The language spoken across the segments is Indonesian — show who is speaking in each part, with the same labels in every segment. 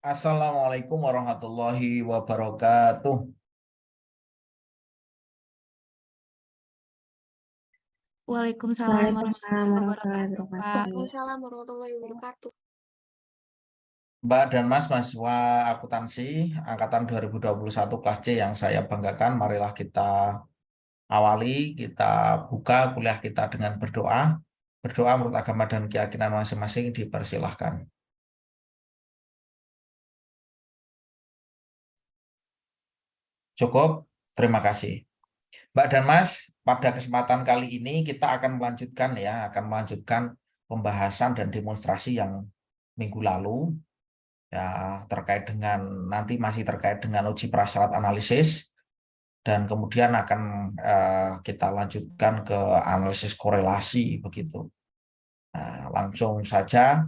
Speaker 1: Assalamualaikum warahmatullahi wabarakatuh.
Speaker 2: Waalaikumsalam
Speaker 3: Waalaikumsalam
Speaker 2: warahmatullahi
Speaker 3: warahmatullahi
Speaker 2: wabarakatuh, Pak.
Speaker 3: wabarakatuh.
Speaker 4: Waalaikumsalam warahmatullahi wabarakatuh.
Speaker 1: Mbak dan Mas mahasiswa akuntansi angkatan 2021 kelas C yang saya banggakan, marilah kita awali, kita buka kuliah kita dengan berdoa. Berdoa menurut agama dan keyakinan masing-masing dipersilahkan. Cukup, terima kasih. Mbak dan Mas, pada kesempatan kali ini kita akan melanjutkan pembahasan dan demonstrasi yang minggu lalu ya masih terkait dengan uji prasyarat analisis, dan kemudian akan kita lanjutkan ke analisis korelasi begitu. Nah, langsung saja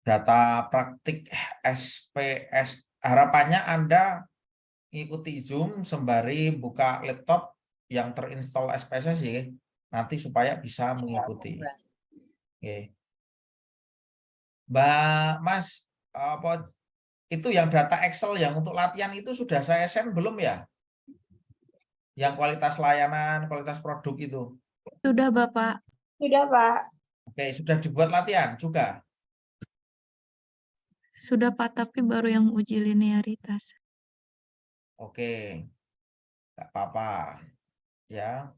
Speaker 1: data praktik SPS. Harapannya Anda mengikuti Zoom sembari buka laptop yang terinstall SPSS ya, nanti supaya bisa mengikuti. Oke. Mbak Mas, apa itu yang data Excel yang untuk latihan itu sudah saya send belum ya? Yang kualitas layanan, kualitas produk itu.
Speaker 2: Sudah, Bapak.
Speaker 4: Sudah, Pak.
Speaker 1: Oke, sudah dibuat latihan juga?
Speaker 2: Sudah, Pak, tapi baru yang uji linearitas.
Speaker 1: Oke, nggak apa-apa. Ya,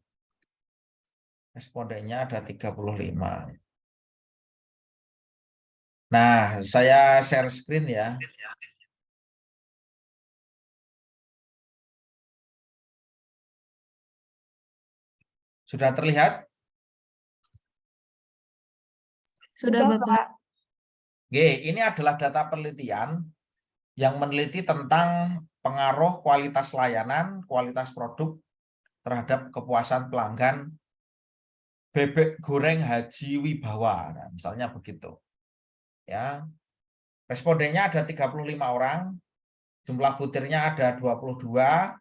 Speaker 1: respondennya ada 35. Nah, saya share screen ya. Sudah terlihat?
Speaker 2: Sudah, Bapak.
Speaker 1: Oke, ini adalah data penelitian yang meneliti tentang pengaruh kualitas layanan, kualitas produk terhadap kepuasan pelanggan bebek goreng Haji Wibawa. Nah, misalnya begitu. Ya. Respondennya ada 35 orang, jumlah butirnya ada 22,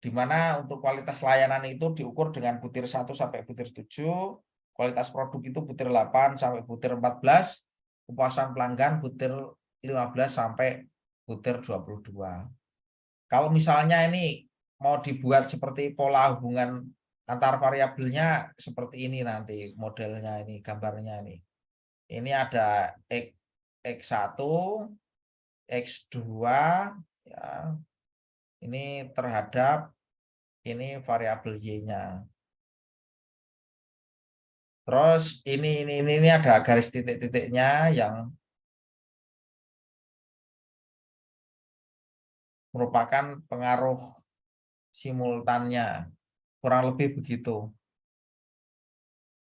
Speaker 1: di mana untuk kualitas layanan itu diukur dengan butir 1 sampai butir 7, kualitas produk itu butir 8 sampai butir 14, kepuasan pelanggan butir 15 sampai butir 22. Kalau misalnya ini mau dibuat seperti pola hubungan antar variabelnya seperti ini nanti modelnya ini, gambarnya ini. Ini ada X1, X2 ya. Ini terhadap ini variabel Y-nya. Terus ini ada garis titik-titiknya yang merupakan pengaruh simultannya. Kurang lebih begitu.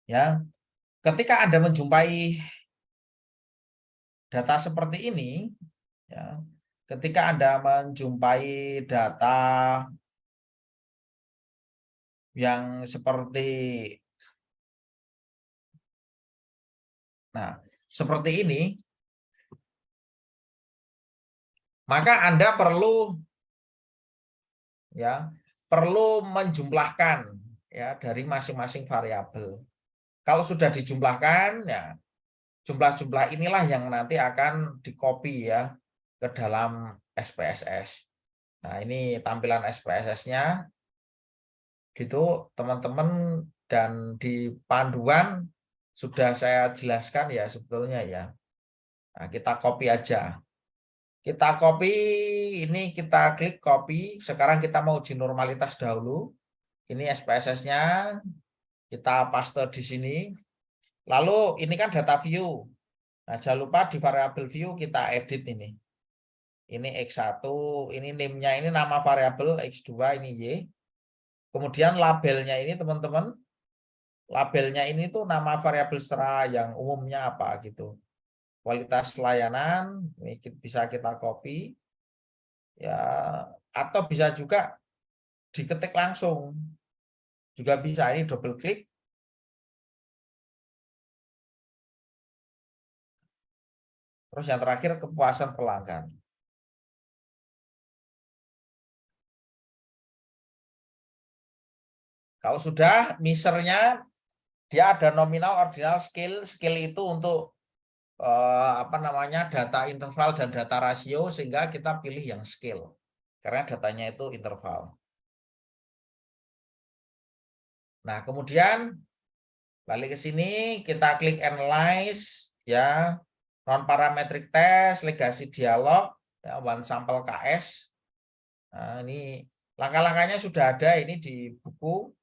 Speaker 1: Ya. Ketika Anda menjumpai data seperti ini, ya, ketika Anda menjumpai data yang seperti ini, maka Anda perlu menjumlahkan ya dari masing-masing variabel. Kalau sudah dijumlahkan, ya jumlah-jumlah inilah yang nanti akan di-copy ya ke dalam SPSS. Nah, ini tampilan SPSS-nya gitu, teman-teman, dan di panduan sudah saya jelaskan ya sebetulnya ya. Nah, kita copy aja. Kita copy, ini kita klik copy. Sekarang kita mau uji normalitas dahulu. Ini SPSS-nya, kita paste di sini. Lalu ini kan data view. Nah, jangan lupa di variabel view kita edit ini. Ini X1, ini name-nya, ini nama variabel, X2 ini Y. Kemudian labelnya ini teman-teman, labelnya ini tuh nama variabel secara yang umumnya apa gitu. Kualitas layanan, ini bisa kita copy. Ya, atau bisa juga diketik langsung. Juga bisa, ini double klik. Terus yang terakhir kepuasan pelanggan. Kalau sudah, misernya Dia ada nominal, ordinal, scale. Scale itu untuk data interval dan data rasio, sehingga kita pilih yang scale karena datanya itu interval. Nah, kemudian balik ke sini, kita klik analyze ya, non parametric test, legasi dialog, ya, one sample KS. Nah, ini langkah-langkahnya sudah ada ini di buku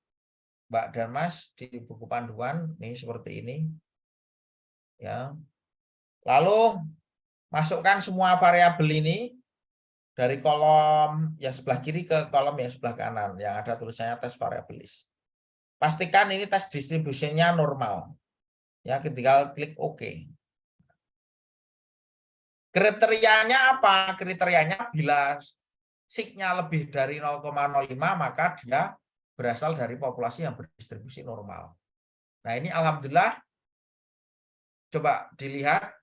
Speaker 1: Mbak dan Mas, di buku panduan ini seperti ini. Ya. Lalu masukkan semua variabel ini dari kolom yang sebelah kiri ke kolom yang sebelah kanan yang ada tulisannya tes variabilis. Pastikan ini tes distribusinya normal. Ya, ketika klik OK. Kriterianya apa? Kriterianya bila signya lebih dari 0,05 maka dia berasal dari populasi yang berdistribusi normal. Nah, ini alhamdulillah coba dilihat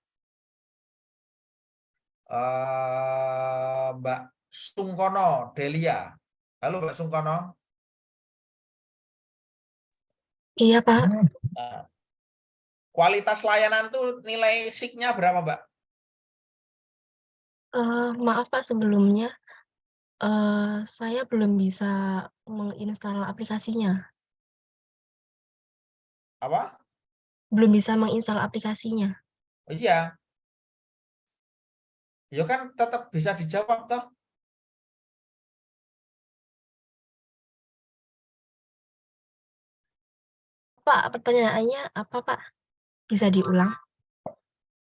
Speaker 1: Mbak Sungkono Delia. Halo Mbak Sungkono.
Speaker 3: Iya, Pak.
Speaker 1: Nah, kualitas layanan tuh nilai signya berapa, Mbak?
Speaker 3: Maaf, Pak, sebelumnya saya belum bisa menginstal aplikasinya.
Speaker 1: Apa?
Speaker 3: Belum bisa menginstal aplikasinya.
Speaker 1: Oh, iya. Ya kan tetap bisa dijawab toh.
Speaker 3: Pak, pertanyaannya apa, Pak? Bisa diulang?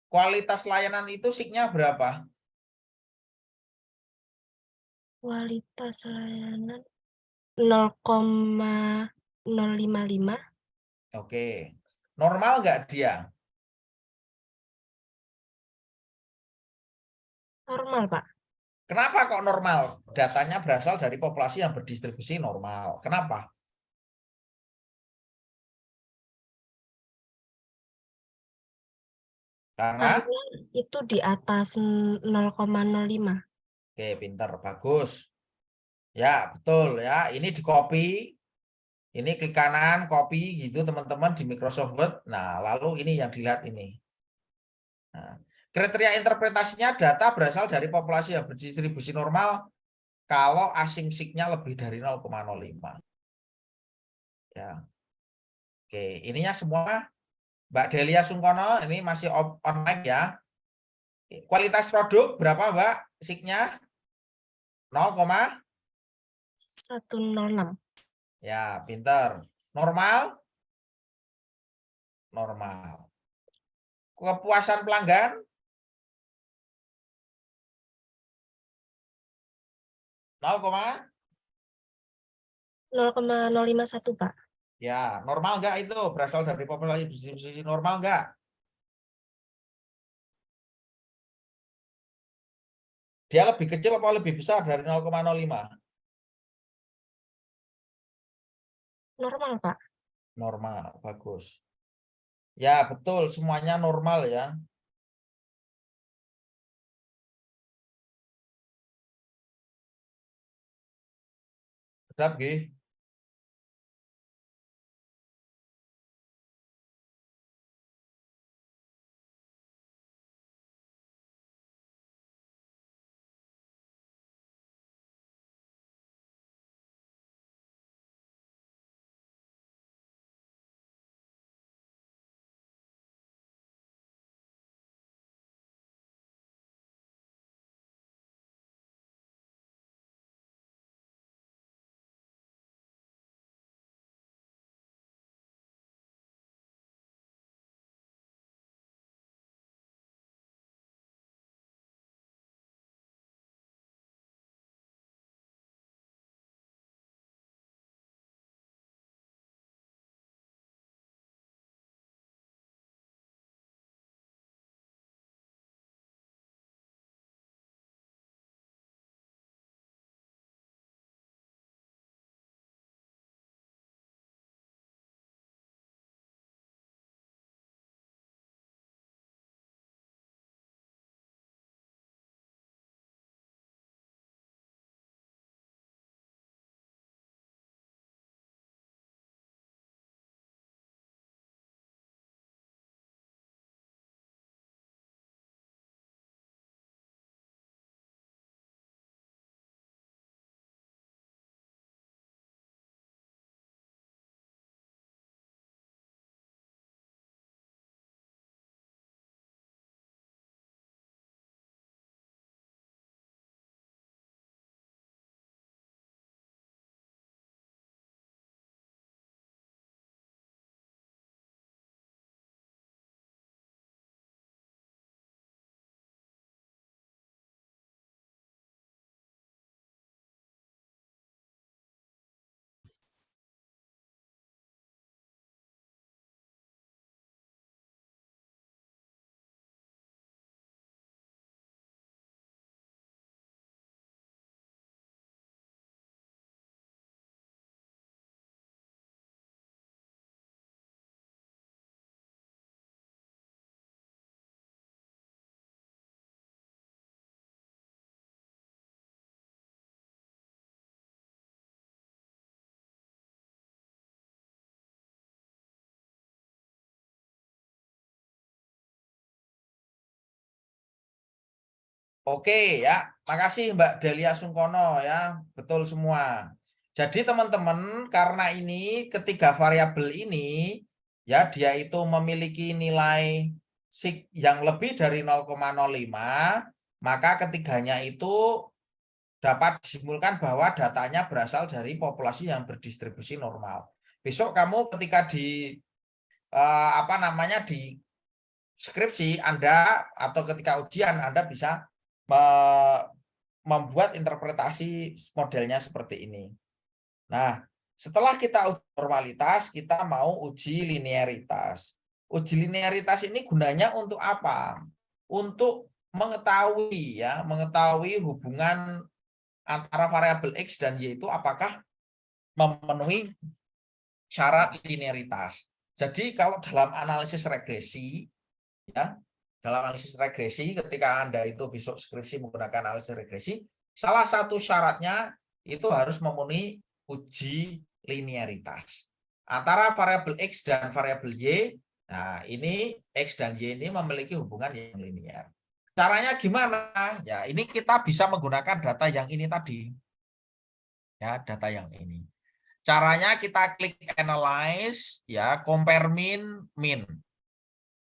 Speaker 1: Kualitas layanan itu signya berapa?
Speaker 3: Kualitas layanan 0,055.
Speaker 1: Oke. Normal nggak dia?
Speaker 3: Normal, Pak.
Speaker 1: Kenapa kok normal? Datanya berasal dari populasi yang berdistribusi normal. Kenapa? Karena
Speaker 3: Karena itu di atas 0,05.
Speaker 1: oke, pinter, bagus. Ya, betul ya. Ini di copy. Ini klik kanan, copy gitu teman-teman di Microsoft Word. Nah, lalu ini yang dilihat ini. Nah, kriteria interpretasinya data berasal dari populasi yang berdistribusi normal kalau asimsiknya lebih dari 0,05. Ya. Oke, ininya semua Mbak Delia Sungkono ini masih online ya. Kualitas produk berapa Mbak? Siknya 0,
Speaker 3: 106.
Speaker 1: ya, pinter. Normal? Normal. Kepuasan pelanggan? 0,
Speaker 3: 0,051, Pak.
Speaker 1: ya, normal nggak itu? Berasal dari populasi distribusi normal nggak? Dia lebih kecil atau lebih besar dari 0,05?
Speaker 3: Normal, Pak.
Speaker 1: Normal, bagus. Ya, betul, semuanya normal ya. Sedap, nggih. Oke ya, makasih Mbak Delia Sungkono ya, betul semua. Jadi teman-teman, karena ini ketiga variabel ini ya dia itu memiliki nilai sig yang lebih dari 0,05, maka ketiganya itu dapat disimpulkan bahwa datanya berasal dari populasi yang berdistribusi normal. Besok kamu ketika di di skripsi Anda atau ketika ujian Anda bisa membuat interpretasi modelnya seperti ini. Nah, setelah kita uji normalitas, kita mau uji linearitas. Uji linearitas ini gunanya untuk apa? Untuk mengetahui hubungan antara variabel X dan Y itu apakah memenuhi syarat linearitas. Jadi kalau dalam analisis regresi, ya, dalam analisis regresi ketika Anda itu besok skripsi menggunakan analisis regresi, salah satu syaratnya itu harus memenuhi uji linearitas antara variabel X dan variabel Y. Nah, ini X dan Y ini memiliki hubungan yang linear. Caranya gimana? Ya, ini kita bisa menggunakan data yang ini tadi. Ya, data yang ini. Caranya kita klik analyze, ya, compare min.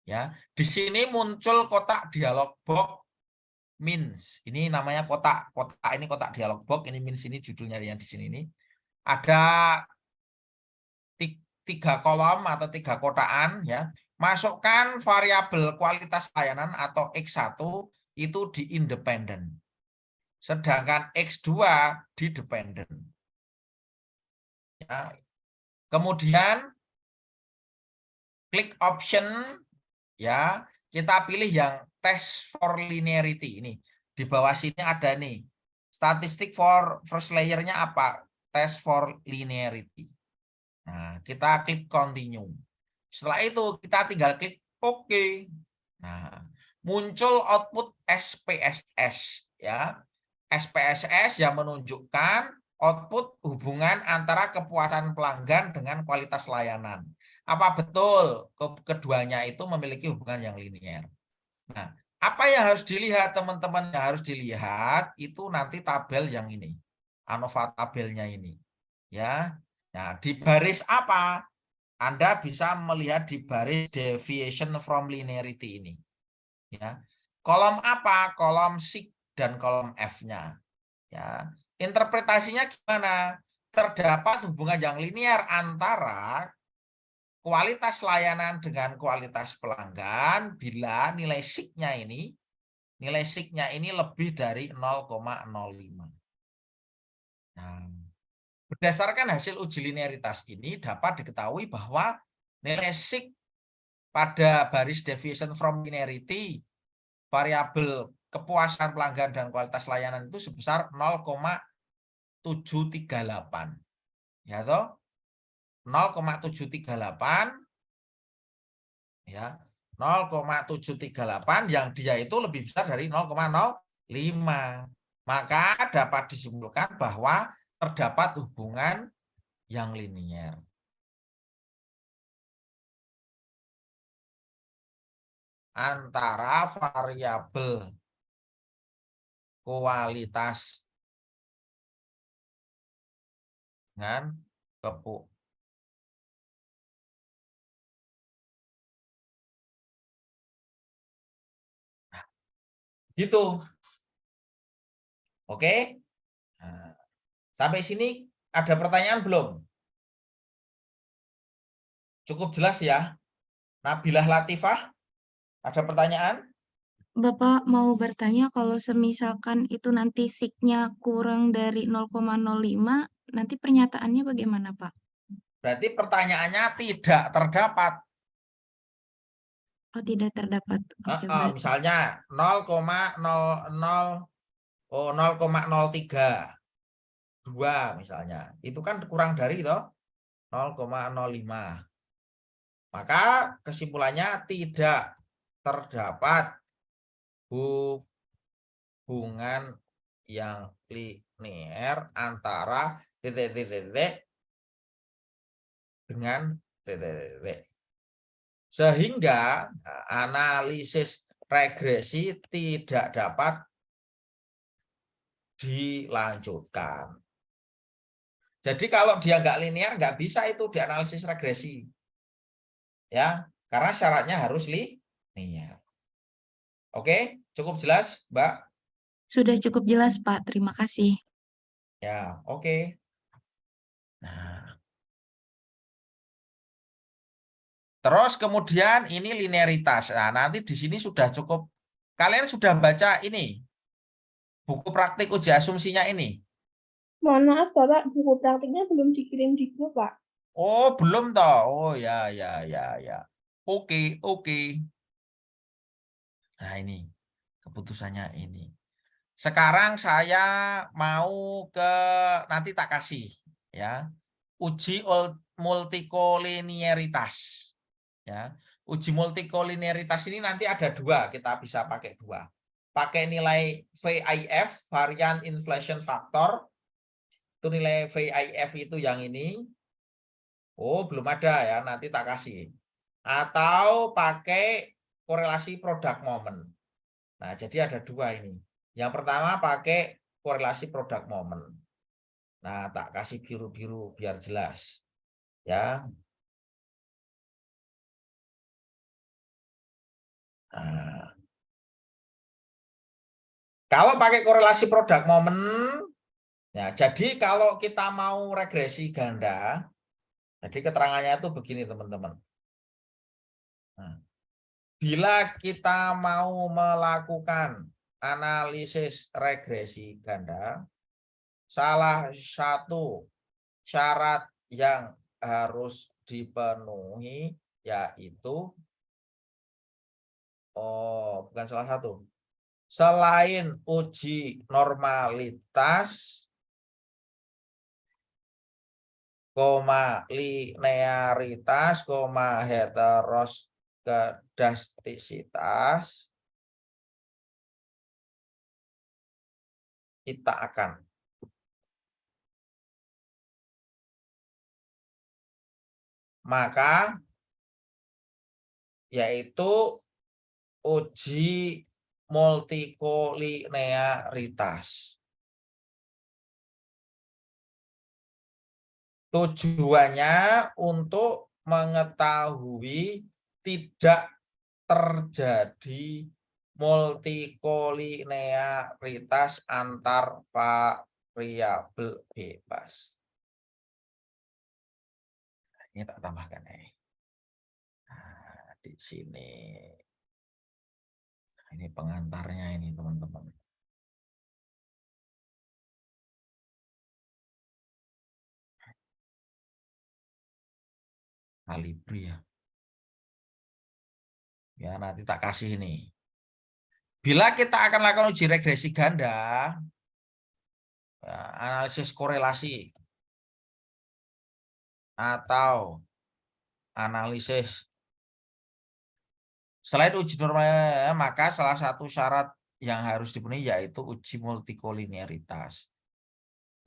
Speaker 1: Ya, di sini muncul kotak dialog box means. Ini namanya kotak ini kotak dialog box, ini means ini judulnya yang di sini ini. Ada 3 kolom atau 3 kotaan ya. Masukkan variabel kualitas layanan atau X1 itu di independen. Sedangkan X2 di dependent. Ya. Kemudian klik option. Ya, kita pilih yang test for linearity ini. Di bawah sini ada nih. Statistik for first layer-nya apa? Test for linearity. Nah, kita klik continue. Setelah itu kita tinggal klik OK. Nah, muncul output SPSS ya. SPSS yang menunjukkan output hubungan antara kepuasan pelanggan dengan kualitas layanan. Apa betul keduanya itu memiliki hubungan yang linear? Nah, apa yang harus dilihat teman-teman? Yang harus dilihat itu nanti tabel yang ini. ANOVA tabelnya ini. Ya. Nah, di baris apa? Anda bisa melihat di baris deviation from linearity ini. Ya. Kolom apa? Kolom sig dan kolom F-nya. Ya. Interpretasinya gimana? Terdapat hubungan yang linear antara kualitas layanan dengan kualitas pelanggan bila nilai sig-nya ini lebih dari 0,05. Nah, berdasarkan hasil uji linearitas ini dapat diketahui bahwa nilai sig pada baris deviation from linearity variabel kepuasan pelanggan dan kualitas layanan itu sebesar 0,738. Ya toh? 0,738 ya. 0,738 yang dia itu lebih besar dari 0,05. Maka dapat disimpulkan bahwa terdapat hubungan yang linear. Antara variabel kualitas dengan gitu. Oke. Nah, sampai sini ada pertanyaan belum? Cukup jelas ya? Nabilah Latifah, ada pertanyaan?
Speaker 2: Bapak mau bertanya kalau semisalkan itu nanti sig-nya kurang dari 0,05, nanti pernyataannya bagaimana, Pak?
Speaker 1: Berarti pertanyaannya tidak terdapat.
Speaker 2: Oh, tidak terdapat. Oke, baik.
Speaker 1: Misalnya 0,03 2 misalnya. Itu kan kurang dari itu 0,05. Maka kesimpulannya tidak terdapat hubungan yang linear antara titik-titik dengan titik-titik. Sehingga analisis regresi tidak dapat dilanjutkan. Jadi kalau dia nggak linear, nggak bisa itu dianalisis regresi. Ya, karena syaratnya harus linear. Oke, cukup jelas, Mbak?
Speaker 2: Sudah cukup jelas, Pak. Terima kasih.
Speaker 1: Ya, oke. Nah, terus kemudian ini linearitas. Nah, nanti di sini sudah cukup. Kalian sudah baca ini buku praktik uji asumsinya ini?
Speaker 4: Mohon maaf Bapak, buku praktiknya belum dikirim di grup Pak.
Speaker 1: Oh, belum toh. Oh, ya, ya, ya, ya. Oke, oke. Nah, ini keputusannya ini. Sekarang saya mau ke nanti tak kasih ya. Uji multikolinearitas. Ya. Uji multikolinearitas ini nanti ada dua, kita bisa pakai dua. Pakai nilai VIF, varian inflation factor. Itu nilai VIF itu yang ini. Oh, belum ada ya, nanti tak kasih. Atau pakai korelasi product moment. Nah, jadi ada dua ini. Yang pertama pakai korelasi product moment. Nah, tak kasih biru-biru biar jelas. Ya. Nah, kalau pakai korelasi product moment, ya, jadi kalau kita mau regresi ganda, jadi keterangannya itu begini teman-teman. Nah, bila kita mau melakukan analisis regresi ganda, salah satu syarat yang harus dipenuhi yaitu, oh bukan salah satu, selain uji normalitas, linearitas, heteroskedastisitas, kita akan maka yaitu uji multikolinearitas. Tujuannya untuk mengetahui tidak terjadi multikolinearitas antar variabel bebas. Ini tak tambahkan nih. Nah, di sini. Nah, ini pengantarnya ini teman-teman. Kalibri ya. Ya, nanti tak kasih ini. Bila kita akan lakukan uji regresi ganda, ya, analisis korelasi, atau analisis selain uji normal, maka salah satu syarat yang harus dipenuhi yaitu uji multikolinearitas.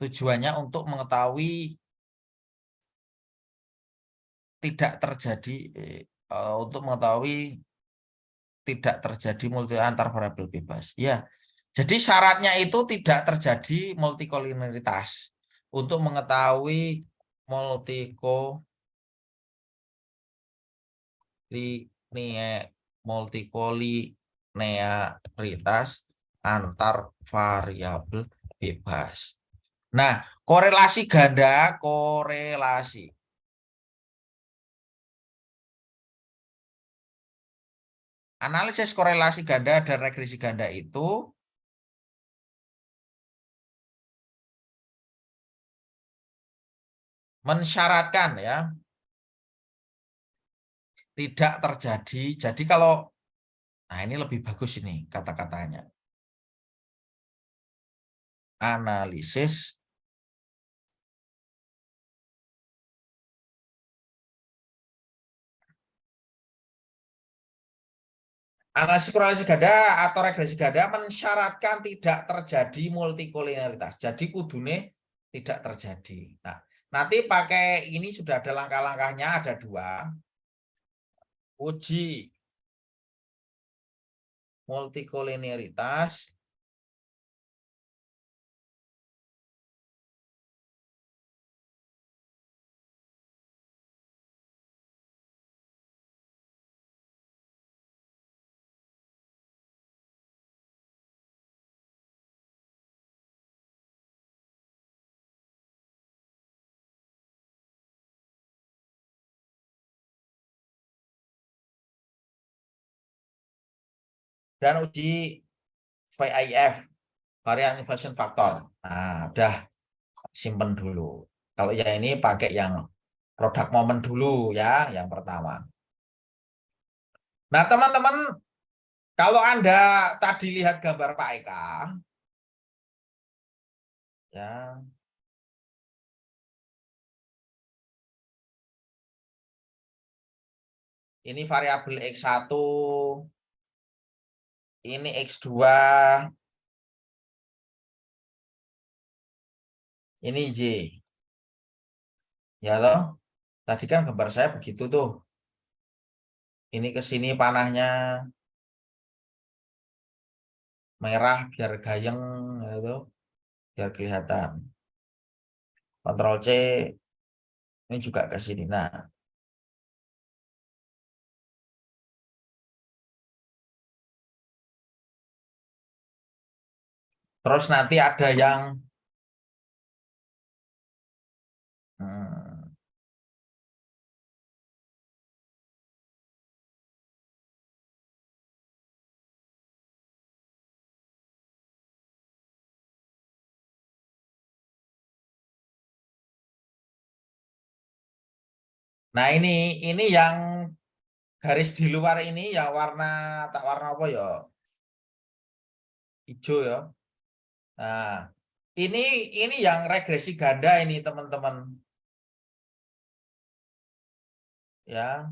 Speaker 1: Tujuannya untuk mengetahui tidak terjadi tidak terjadi multi antar variabel bebas. Ya, jadi syaratnya itu tidak terjadi multikolinearitas untuk mengetahui multikolinearitas antar variabel bebas. Nah, korelasi ganda, korelasi. Analisis korelasi ganda dan regresi ganda itu mensyaratkan ya tidak terjadi. Jadi kalau nah ini lebih bagus ini kata-katanya. Analisis korelasi ganda atau regresi ganda mensyaratkan tidak terjadi multikolinearitas. Jadi kudune tidak terjadi. Nah, nanti pakai ini sudah ada langkah-langkahnya, ada dua. Uji multikolinearitas dan uji VIF, variance inflation factor. Nah, udah simpen dulu. Kalau yang ini pakai yang produk momen dulu ya, yang pertama. Nah, teman-teman, kalau Anda tadi lihat gambar Pak Eka, ya, ini variabel X1, ini X2, ini Y. Ya toh, tadi kan gambar saya begitu tuh. Ini ke sini panahnya merah biar gayeng, gitu, biar kelihatan. Ctrl C, ini juga ke sini. Nah, terus nanti ada yang nah ini yang garis di luar ini yang warna tak warna apa ya? Hijau ya. Nah, ini yang regresi ganda ini teman-teman. Ya.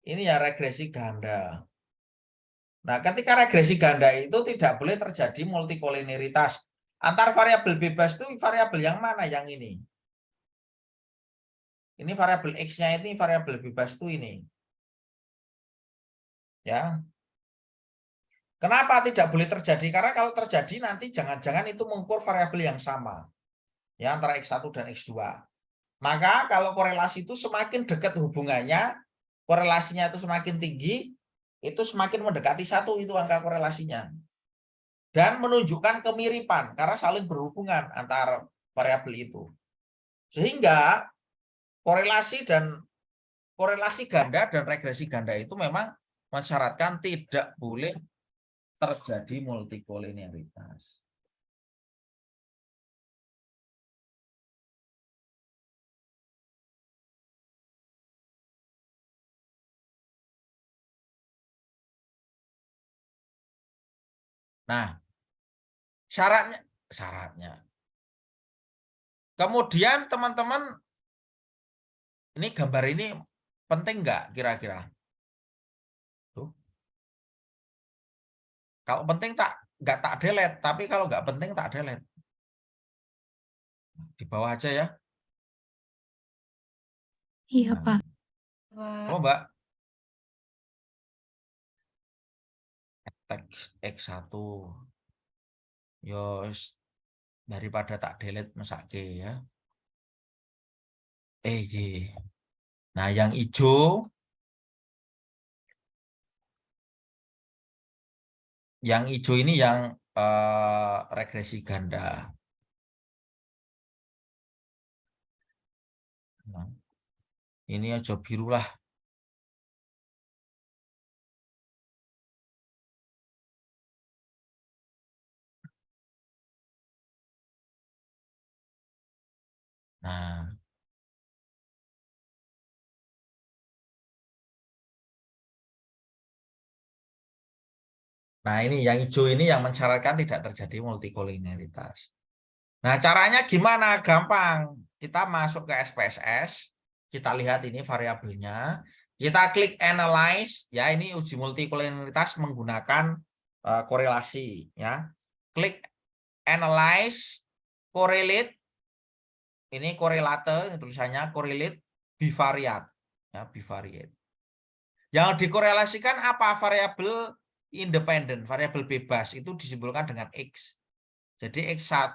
Speaker 1: Ini ya regresi ganda. Nah, ketika regresi ganda itu tidak boleh terjadi multikoliniaritas. Antar variabel bebas itu variabel yang mana yang ini? Ini variabel X-nya ini variabel bebas itu ini. Ya. Kenapa tidak boleh terjadi? Karena kalau terjadi nanti jangan-jangan itu mengukur variabel yang sama. Ya, antara X1 dan X2. Maka kalau korelasi itu semakin dekat hubungannya, korelasinya itu semakin tinggi, itu semakin mendekati 1 itu angka korelasinya. Dan menunjukkan kemiripan karena saling berhubungan antar variabel itu. Sehingga korelasi ganda dan regresi ganda itu memang mensyaratkan tidak boleh terjadi multikoliniaritas. Nah, syaratnya. Kemudian teman-teman, ini gambar ini penting nggak kira-kira? Kalau penting nggak tak delete, tapi kalau nggak penting tak delete. Di bawah aja ya.
Speaker 2: Iya, Pak.
Speaker 1: Oh, Mbak. Teks X1. Yos, daripada tak delete mesake ya. Y. Nah, yang hijau ini yang regresi ganda. Nah, ini aja biru lah. Nah, ini yang hijau ini yang mensyaratkan tidak terjadi multikoliniaritas. Nah, caranya gimana? Gampang. Kita masuk ke SPSS, kita lihat ini variabelnya, kita klik analyze, ya ini uji multikoliniaritas menggunakan korelasi, ya. Klik analyze, correlate, ini korelate, tulisannya correlate bivariate, ya bivariate. Yang dikorelasikan apa? Variabel independen, variabel bebas itu disimbolkan dengan X. Jadi X1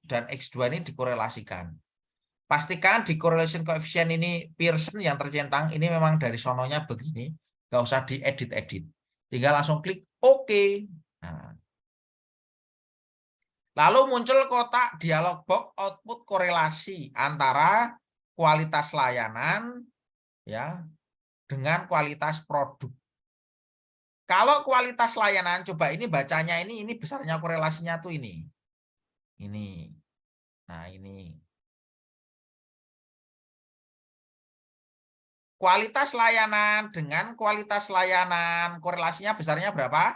Speaker 1: dan X2 ini dikorelasikan. Pastikan di correlation coefficient ini Pearson yang tercentang ini memang dari sononya begini, nggak usah diedit-edit. Tinggal langsung klik OK. Nah. Lalu muncul kotak dialog box output korelasi antara kualitas layanan ya dengan kualitas produk. Kalau kualitas layanan, coba ini bacanya ini besarnya korelasinya tuh ini. Ini. Nah, ini. Kualitas layanan dengan kualitas layanan, korelasinya besarnya berapa?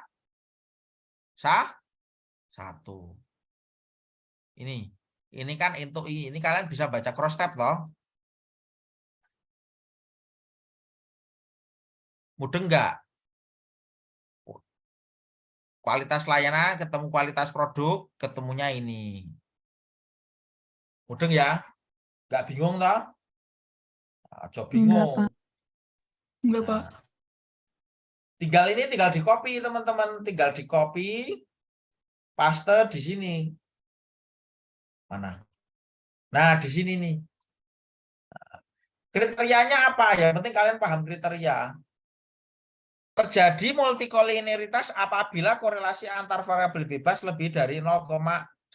Speaker 1: Satu. Ini kan untuk ini kalian bisa baca cross tab toh. Mudeng nggak? Kualitas layanan ketemu kualitas produk, ketemunya ini. Mudeng ya? Nggak bingung toh? Nah, coba bingung.
Speaker 2: Enggak, Pak.
Speaker 4: Enggak,
Speaker 1: Nah,
Speaker 4: Pak.
Speaker 1: tinggal di copy teman-teman, tinggal di copy, paste di sini. Mana? Nah, di sini nih. Kriterianya apa ya? Penting kalian paham kriteria. Terjadi multikoliniaritas apabila korelasi antar variabel bebas lebih dari 0,800.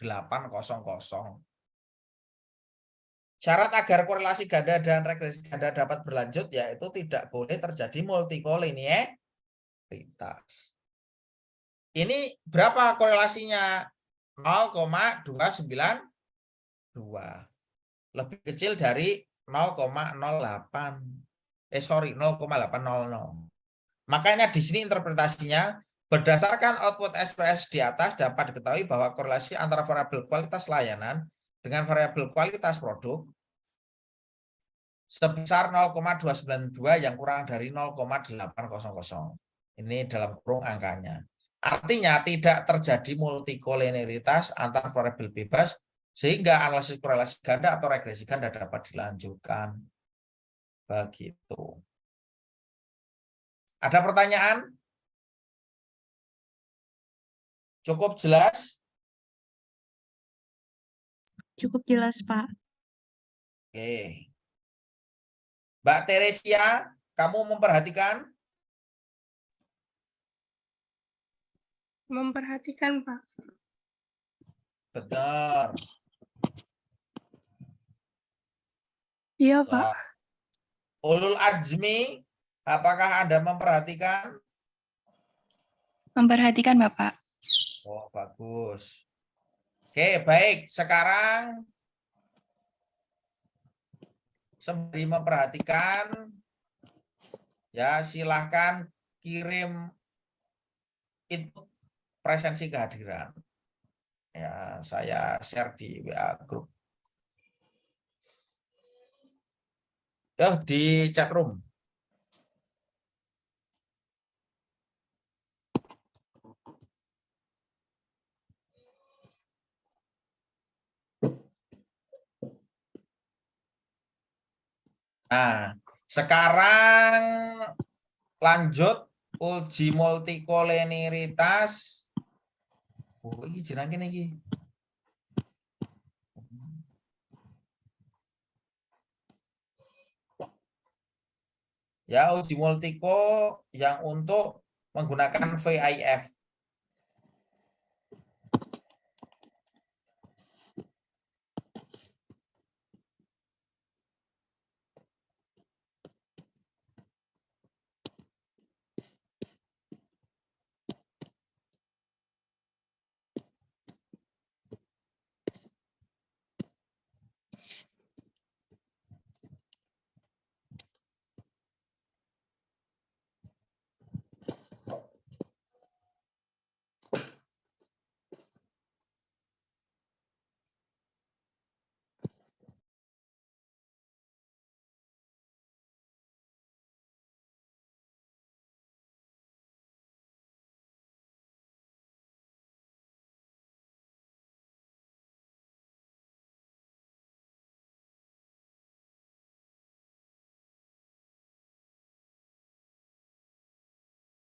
Speaker 1: Syarat agar korelasi ganda dan regresi ganda dapat berlanjut yaitu tidak boleh terjadi multikoliniaritas. Ini berapa korelasinya? 0,292. Lebih kecil dari 0,08. 0,800. Makanya di sini interpretasinya berdasarkan output SPS di atas dapat diketahui bahwa korelasi antara variabel kualitas layanan dengan variabel kualitas produk sebesar 0,292 yang kurang dari 0,800. Ini dalam kurung angkanya. Artinya tidak terjadi multikoliniaritas antar variabel bebas sehingga analisis korelasi ganda atau regresi ganda dapat dilanjutkan. Begitu. Ada pertanyaan? Cukup jelas?
Speaker 2: Cukup jelas, Pak.
Speaker 1: Oke. Mbak Teresia, kamu memperhatikan?
Speaker 4: Memperhatikan, Pak.
Speaker 1: Benar.
Speaker 4: Iya, Pak.
Speaker 1: Wah. Ulul Azmi, apakah Anda memperhatikan?
Speaker 5: Memperhatikan, Bapak.
Speaker 1: Oh, bagus. Oke, baik. Sekarang sembari memperhatikan, ya silahkan kirim input presensi kehadiran. Ya, saya share di WA grup. Di chat room. Nah, sekarang lanjut uji multikoliniaritas. Oh, ini jenenge iki. Ya, uji multiko yang untuk menggunakan VIF.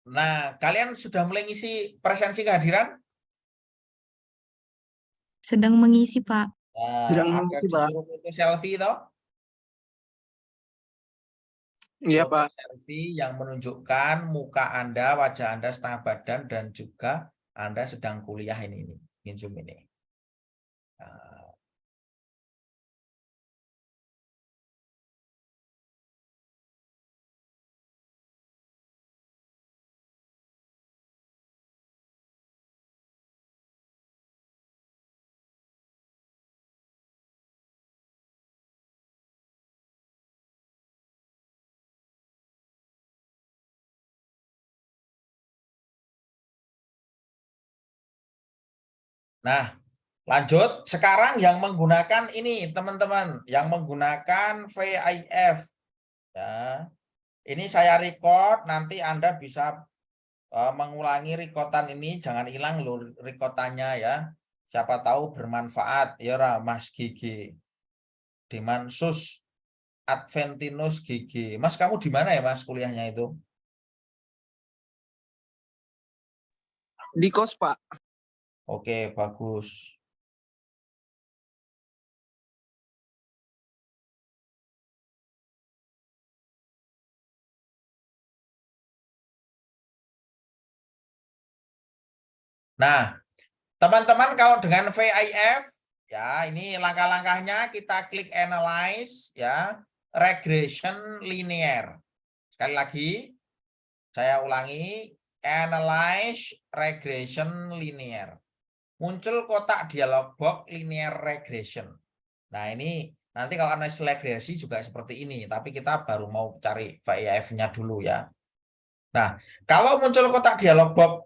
Speaker 1: Nah, kalian sudah mulai ngisi presensi kehadiran?
Speaker 2: Sedang mengisi, Pak.
Speaker 1: Nah,
Speaker 6: Sedang
Speaker 1: ada
Speaker 6: mengisi, Pak.
Speaker 1: disuruh foto selfie toh?
Speaker 6: Iya,
Speaker 1: Foto
Speaker 6: Pak.
Speaker 1: selfie yang menunjukkan muka Anda, wajah Anda setengah badan dan juga Anda sedang kuliah ini Zoom ini. Nah, Nah, lanjut. Sekarang yang menggunakan ini, teman-teman, yang menggunakan VIF. Ya. Ini saya record, nanti Anda bisa mengulangi rekotan ini, jangan hilang loh rekotannya ya. Siapa tahu bermanfaat ya Mas GG. Dimansus Adventinus GG. Mas, kamu di mana ya Mas kuliahnya itu?
Speaker 5: Di kos, Pak.
Speaker 1: Oke, bagus. Nah, teman-teman kalau dengan VIF, ya ini langkah-langkahnya kita klik analyze ya, regression linear. Sekali lagi, saya ulangi, analyze regression linear. Muncul kotak dialog box linear regression. Nah, ini nanti kalau analisis regresi juga seperti ini, tapi kita baru mau cari VIF-nya dulu ya. Nah, kalau muncul kotak dialog box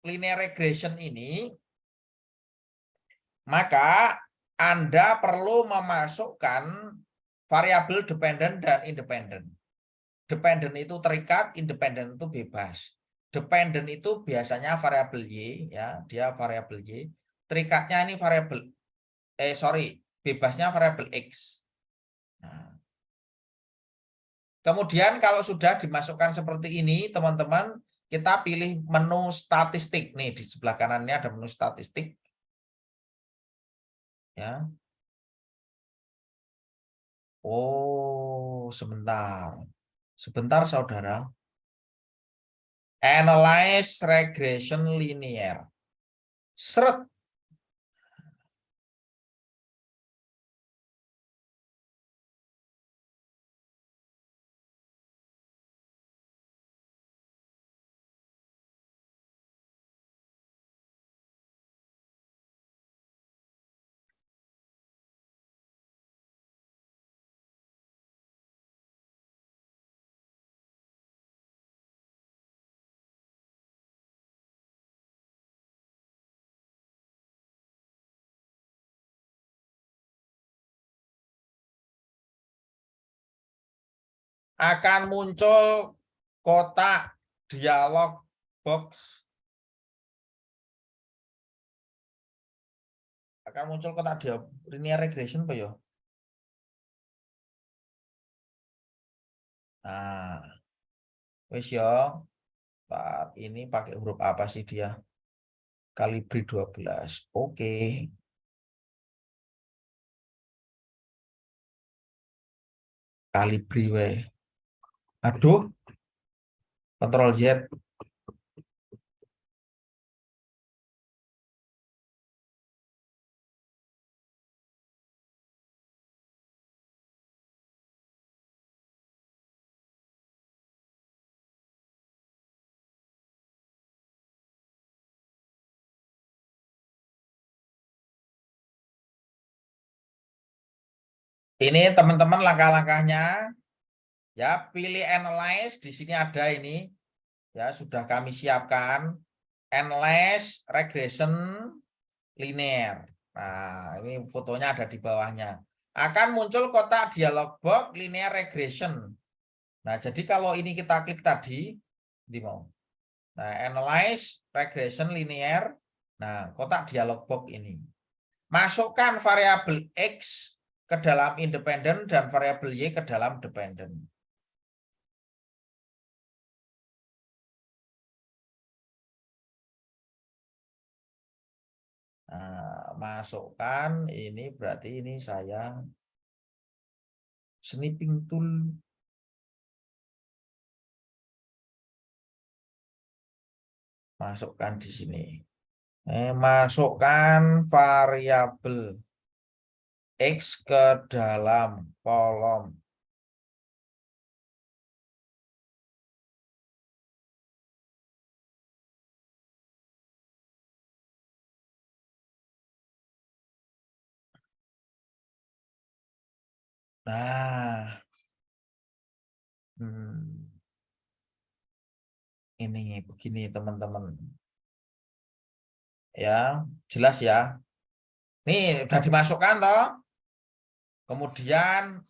Speaker 1: linear regression ini, maka Anda perlu memasukkan variabel dependent dan independent. Dependent itu terikat, independent itu bebas. Dependent itu biasanya variabel Y, ya, dia variabel Y. Terikatnya ini variabel, bebasnya variabel X. Nah, kemudian kalau sudah dimasukkan seperti ini, teman-teman, kita pilih menu statistik. Nih, di sebelah kanannya ada menu statistik. Ya. Oh, sebentar. Sebentar, saudara. Analyze regression linear. Seret. Akan muncul kotak dialog box. Akan muncul kotak dialog linear regression Pak ya. Nah, wis ya. Ini pakai huruf apa sih dia? Kalibri 12. Oke. Kalibri we. Aduh. Ctrl Z. Ini teman-teman langkah-langkahnya. Ya, pilih analyze. Di sini ada ini. Ya, sudah kami siapkan. Analyze regression linear. Nah, ini fotonya ada di bawahnya. Akan muncul kotak dialog box linear regression. Nah, jadi kalau ini kita klik tadi, di mau. Nah, analyze regression linear. Nah, kotak dialog box ini. Masukkan variabel X ke dalam independen dan variabel Y ke dalam dependen. Nah, masukkan ini berarti ini saya snipping tool. Masukkan di sini. Masukkan variabel X ke dalam kolom. Nah, ini begini teman-teman. Ya, jelas ya. Nih udah dimasukkan toh. Kemudian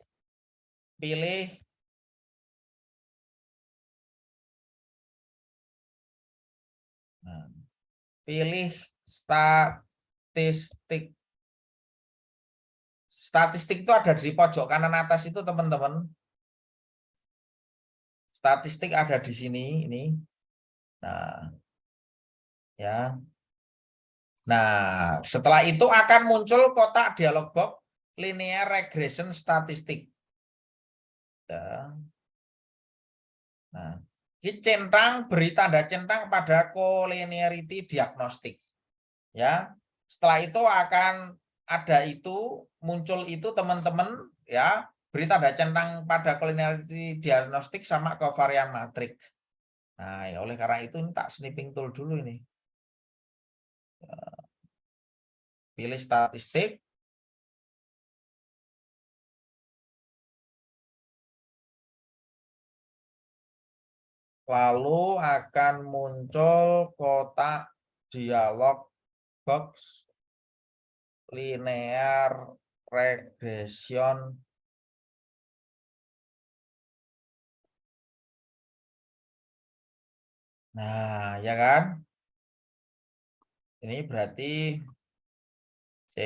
Speaker 1: pilih pilih statistik. Statistik itu ada di pojok kanan atas itu, teman-teman. Statistik ada di sini ini. Nah, ya. Nah, setelah itu akan muncul kotak dialog box linear regression statistik. Ya. Nah, ini centang, beri tanda centang pada collinearity diagnostik. Ya, setelah itu akan ada itu, muncul itu teman-teman, ya, beri tanda centang pada collinearity diagnostik sama covariant matrix. Nah, ya oleh karena itu ini tak snipping tool dulu ini. Pilih statistik. Lalu akan muncul kotak dialog box linear regression. Nah, ya kan? Ini berarti C.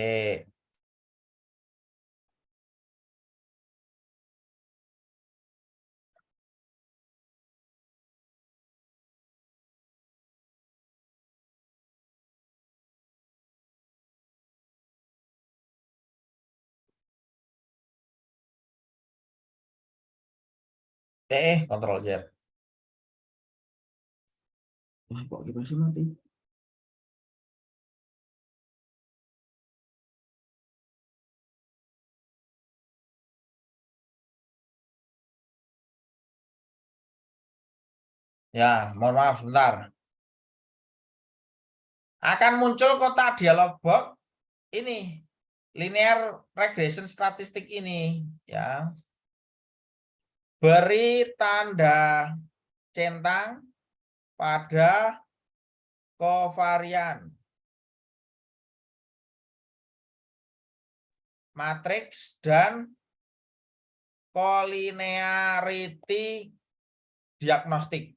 Speaker 1: Ctrl Z. Wah, kok gitu sih mati? Ya, mohon maaf sebentar. Akan muncul kotak dialog box ini linear regression statistik ini, ya. Beri tanda centang pada covariant matriks dan collinearity diagnostik.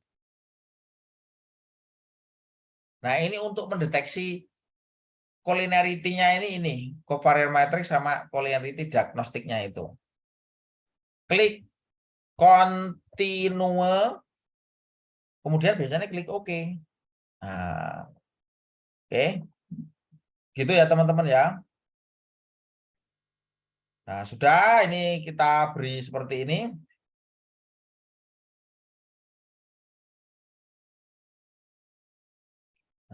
Speaker 1: Nah, ini untuk mendeteksi collinearity-nya ini covariant matrix sama collinearity diagnostiknya itu. Klik continue, kemudian biasanya klik OK. Nah, oke. Gitu ya teman-teman ya. Nah, sudah ini kita beri seperti ini.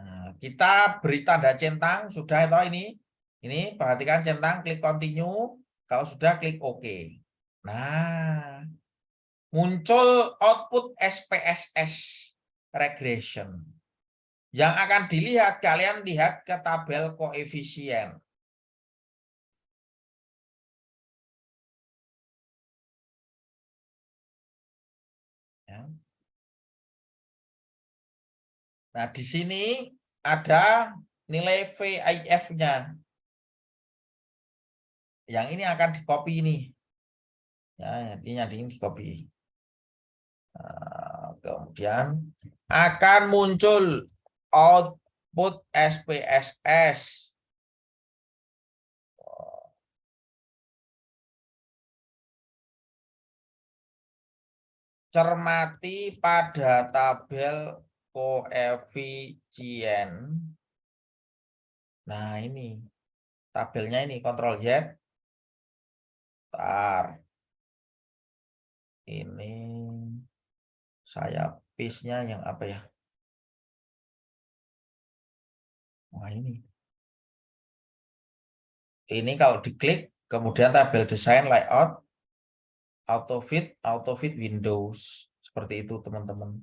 Speaker 1: Nah, kita beri tanda centang, sudah atau ini. Ini perhatikan centang, klik continue. Kalau sudah klik OK. Nah, muncul output SPSS regression. Yang akan dilihat, kalian lihat ke tabel koefisien. Ya. Nah, di sini ada nilai VIF-nya. Yang ini akan di-copy ini. Ya, ini di-copy. Nah, kemudian akan muncul output SPSS. Cermati pada tabel koefisien. Nah, ini tabelnya ini, Ctrl Z. Bentar. Ini saya paste-nya yang apa ya? Wah, ini. Ini kalau diklik, kemudian tabel desain layout, auto-fit Windows. Seperti itu, teman-teman.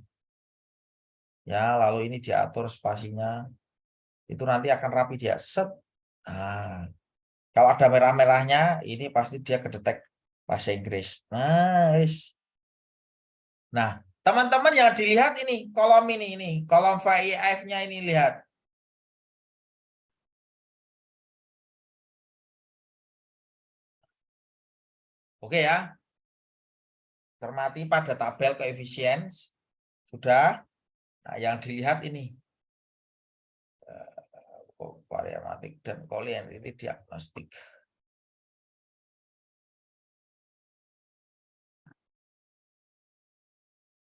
Speaker 1: Ya, lalu ini diatur spasinya. Itu nanti akan rapi dia. Set. Nah, kalau ada merah-merahnya, ini pasti dia kedetek bahasa Inggris. Nice. Nah, teman-teman yang dilihat ini kolom ini kolom VIF-nya ini lihat. Oke ya. Cermati pada tabel koefisien. Sudah. Nah, yang dilihat ini. Variamatik dan kolinearity diagnostik.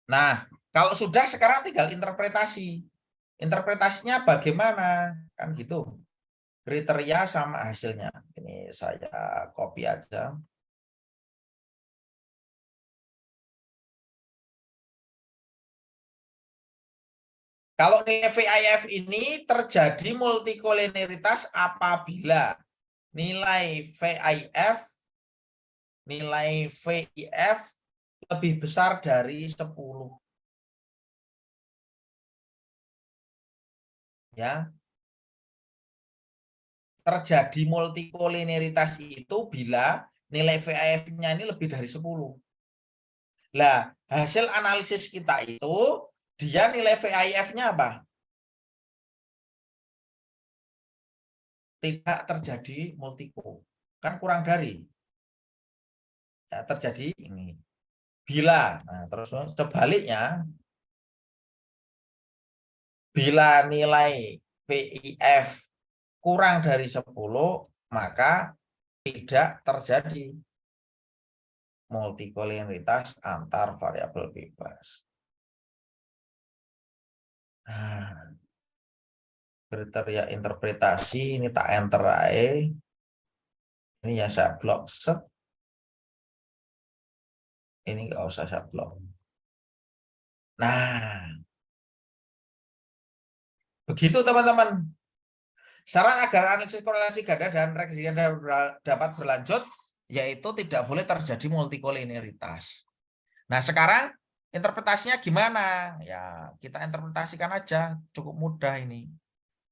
Speaker 1: Nah, kalau sudah sekarang tinggal interpretasi. Interpretasinya bagaimana? Kan gitu. Kriteria sama hasilnya. Ini saya copy aja. Kalau nilai VIF ini terjadi multikolineritas apabila nilai VIF lebih besar dari 10. Ya. Terjadi multikolineritas itu bila nilai VIF-nya ini lebih dari 10. Nah, hasil analisis kita itu dia nilai VIF-nya apa? Tidak terjadi multiko. Kan kurang dari. Ya, terjadi ini. Bila, nah terus sebaliknya, bila nilai VIF kurang dari 10, maka tidak terjadi multikolineritas antar variabel bebas. Nah, kriteria interpretasi ini tak enter aja. Ini yang saya blok set. Ini nggak usah saya blok. Nah, begitu teman-teman. Saran agar analisis korelasi ganda dan regresi ganda dapat berlanjut, yaitu tidak boleh terjadi multikolineritas. Nah, sekarang interpretasinya gimana? Ya, kita interpretasikan aja, cukup mudah ini.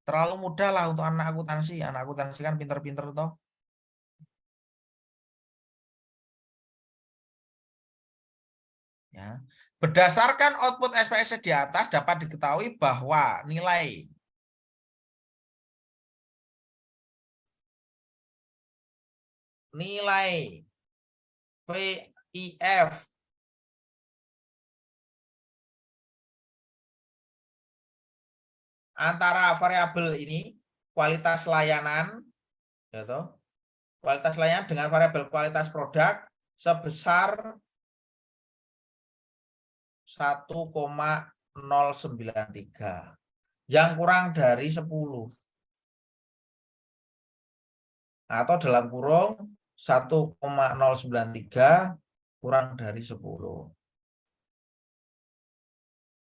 Speaker 1: Terlalu mudah lah untuk anak akuntansi. Anak akuntansi kan pinter-pinter toh. Ya. Berdasarkan output SPSS di atas dapat diketahui bahwa nilai VIF antara variabel ini kualitas layanan, gitu, kualitas layanan dengan variabel kualitas produk sebesar 1,093 yang kurang dari 10 atau dalam kurung 1,093 kurang dari 10.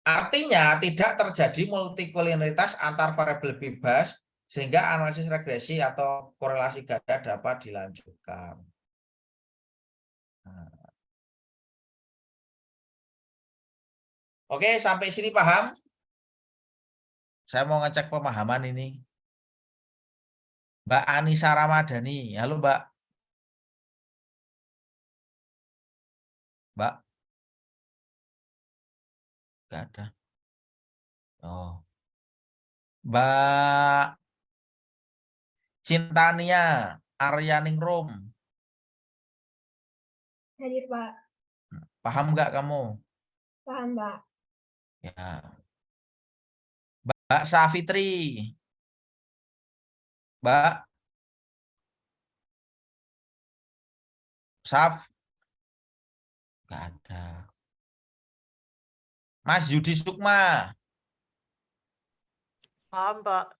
Speaker 1: Artinya tidak terjadi multikolineritas antar variabel bebas sehingga analisis regresi atau korelasi ganda dapat dilanjutkan. Nah. Oke, sampai sini paham? Saya mau ngecek pemahaman ini. Mbak Anissa Ramadhani, halo Mbak. Mbak. Gak ada. Oh. Mbak Cintania Aryaningrum.
Speaker 4: Hadir, Pak.
Speaker 1: Paham nggak kamu?
Speaker 4: Paham, Pak.
Speaker 1: Ya. Mbak Safitri. Mbak Saf. Nggak ada. Mas Yudi Sukma.
Speaker 6: Paham, Pak.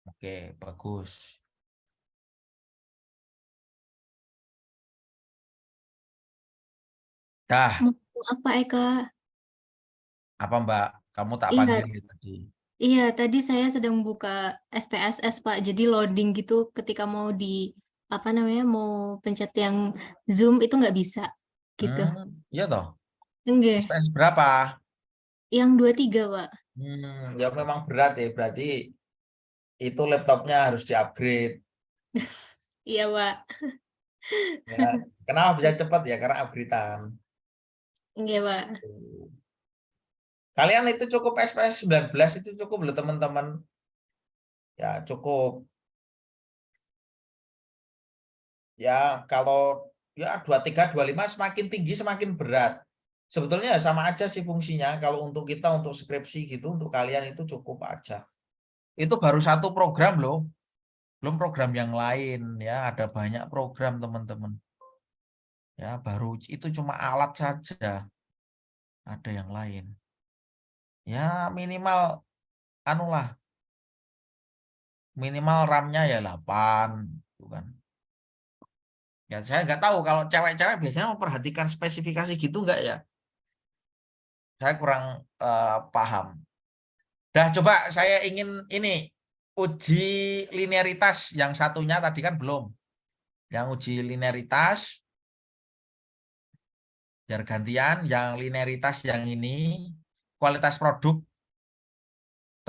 Speaker 1: Oke, bagus. Dah.
Speaker 7: Apa Eka?
Speaker 1: Apa Mbak? Kamu tak
Speaker 7: Iya,
Speaker 1: panggil tadi.
Speaker 7: iya tadi saya sedang buka SPSS Pak. Jadi loading gitu ketika mau mau pencet yang Zoom itu nggak bisa gitu.
Speaker 1: Iya toh.
Speaker 7: Enggak,
Speaker 1: SPS berapa?
Speaker 7: yang 23 Pak.
Speaker 1: Ya memang berat ya. Berarti itu laptopnya harus di-upgrade.
Speaker 7: Iya Pak.
Speaker 1: Ya. Kenapa bisa cepat ya? Karena upgrade-an.
Speaker 7: Enggak Pak.
Speaker 1: Kalian itu cukup SPS 19 itu cukup loh teman-teman. Ya cukup. Ya kalau ya 23, 25 semakin tinggi semakin berat. Sebetulnya sama aja sih fungsinya. Kalau untuk kita untuk skripsi gitu, untuk kalian itu cukup aja. Itu baru satu program loh. Belum program yang lain ya, ada banyak program teman-teman. Ya, baru itu cuma alat saja. Ada yang lain. Ya, minimal anulah. Minimal RAM-nya ya 8 gitu kan. Ya, saya nggak tahu kalau cewek-cewek biasanya memperhatikan spesifikasi gitu nggak ya? Saya kurang paham. Dah, coba saya ingin ini uji linearitas yang satunya tadi kan belum. Yang uji linearitas biar gantian yang linearitas yang ini kualitas produk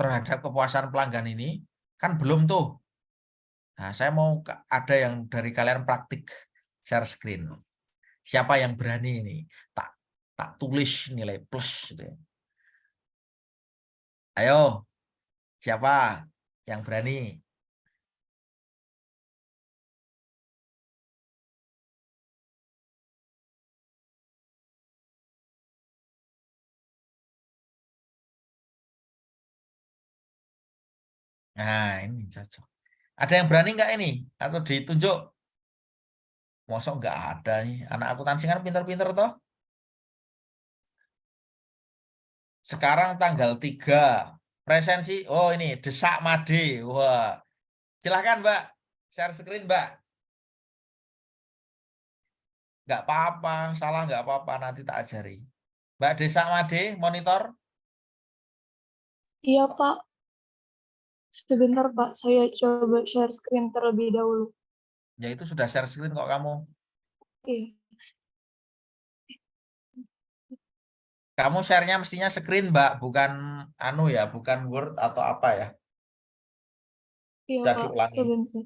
Speaker 1: terhadap kepuasan pelanggan ini kan belum tuh. Nah, saya mau ada yang dari kalian praktik share screen. Siapa yang berani ini? Tak tulis nilai plus gitu ya. Ayo, siapa yang berani? Nah, ini cocok. Ada yang berani nggak ini? Atau ditunjuk? Mosok nggak ada nih. Anak akuntansi kan pinter-pinter toh. Sekarang tanggal 3. Presensi. Oh ini, Desak Made. Wah. Silahkan Mbak. Share screen Mbak. Nggak apa-apa. Salah nggak apa-apa. Nanti tak ajari. Mbak Desak Made, monitor.
Speaker 4: Iya, Pak. Sebentar, Pak. Saya coba share screen terlebih dahulu.
Speaker 1: Ya itu sudah share screen kok kamu.
Speaker 4: Iya.
Speaker 1: Kamu share-nya mestinya screen Mbak. Bukan anu ya. Bukan Word atau apa ya.
Speaker 4: Iya,
Speaker 1: Bisa
Speaker 4: Pak.
Speaker 1: diulangi.
Speaker 4: Sebentar.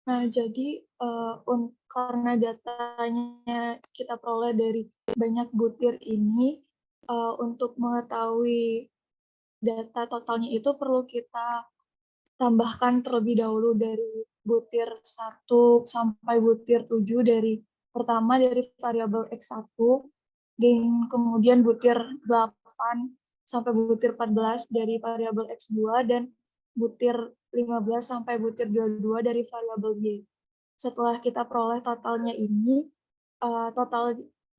Speaker 4: Nah, jadi karena datanya kita peroleh dari banyak butir ini, untuk mengetahui data totalnya itu perlu kita tambahkan terlebih dahulu dari butir 1 sampai butir 7 dari pertama dari variabel X1 dan kemudian butir 8 sampai butir 14 dari variabel X2 dan butir 15 sampai butir 22 dari variabel Y. Setelah kita peroleh totalnya ini,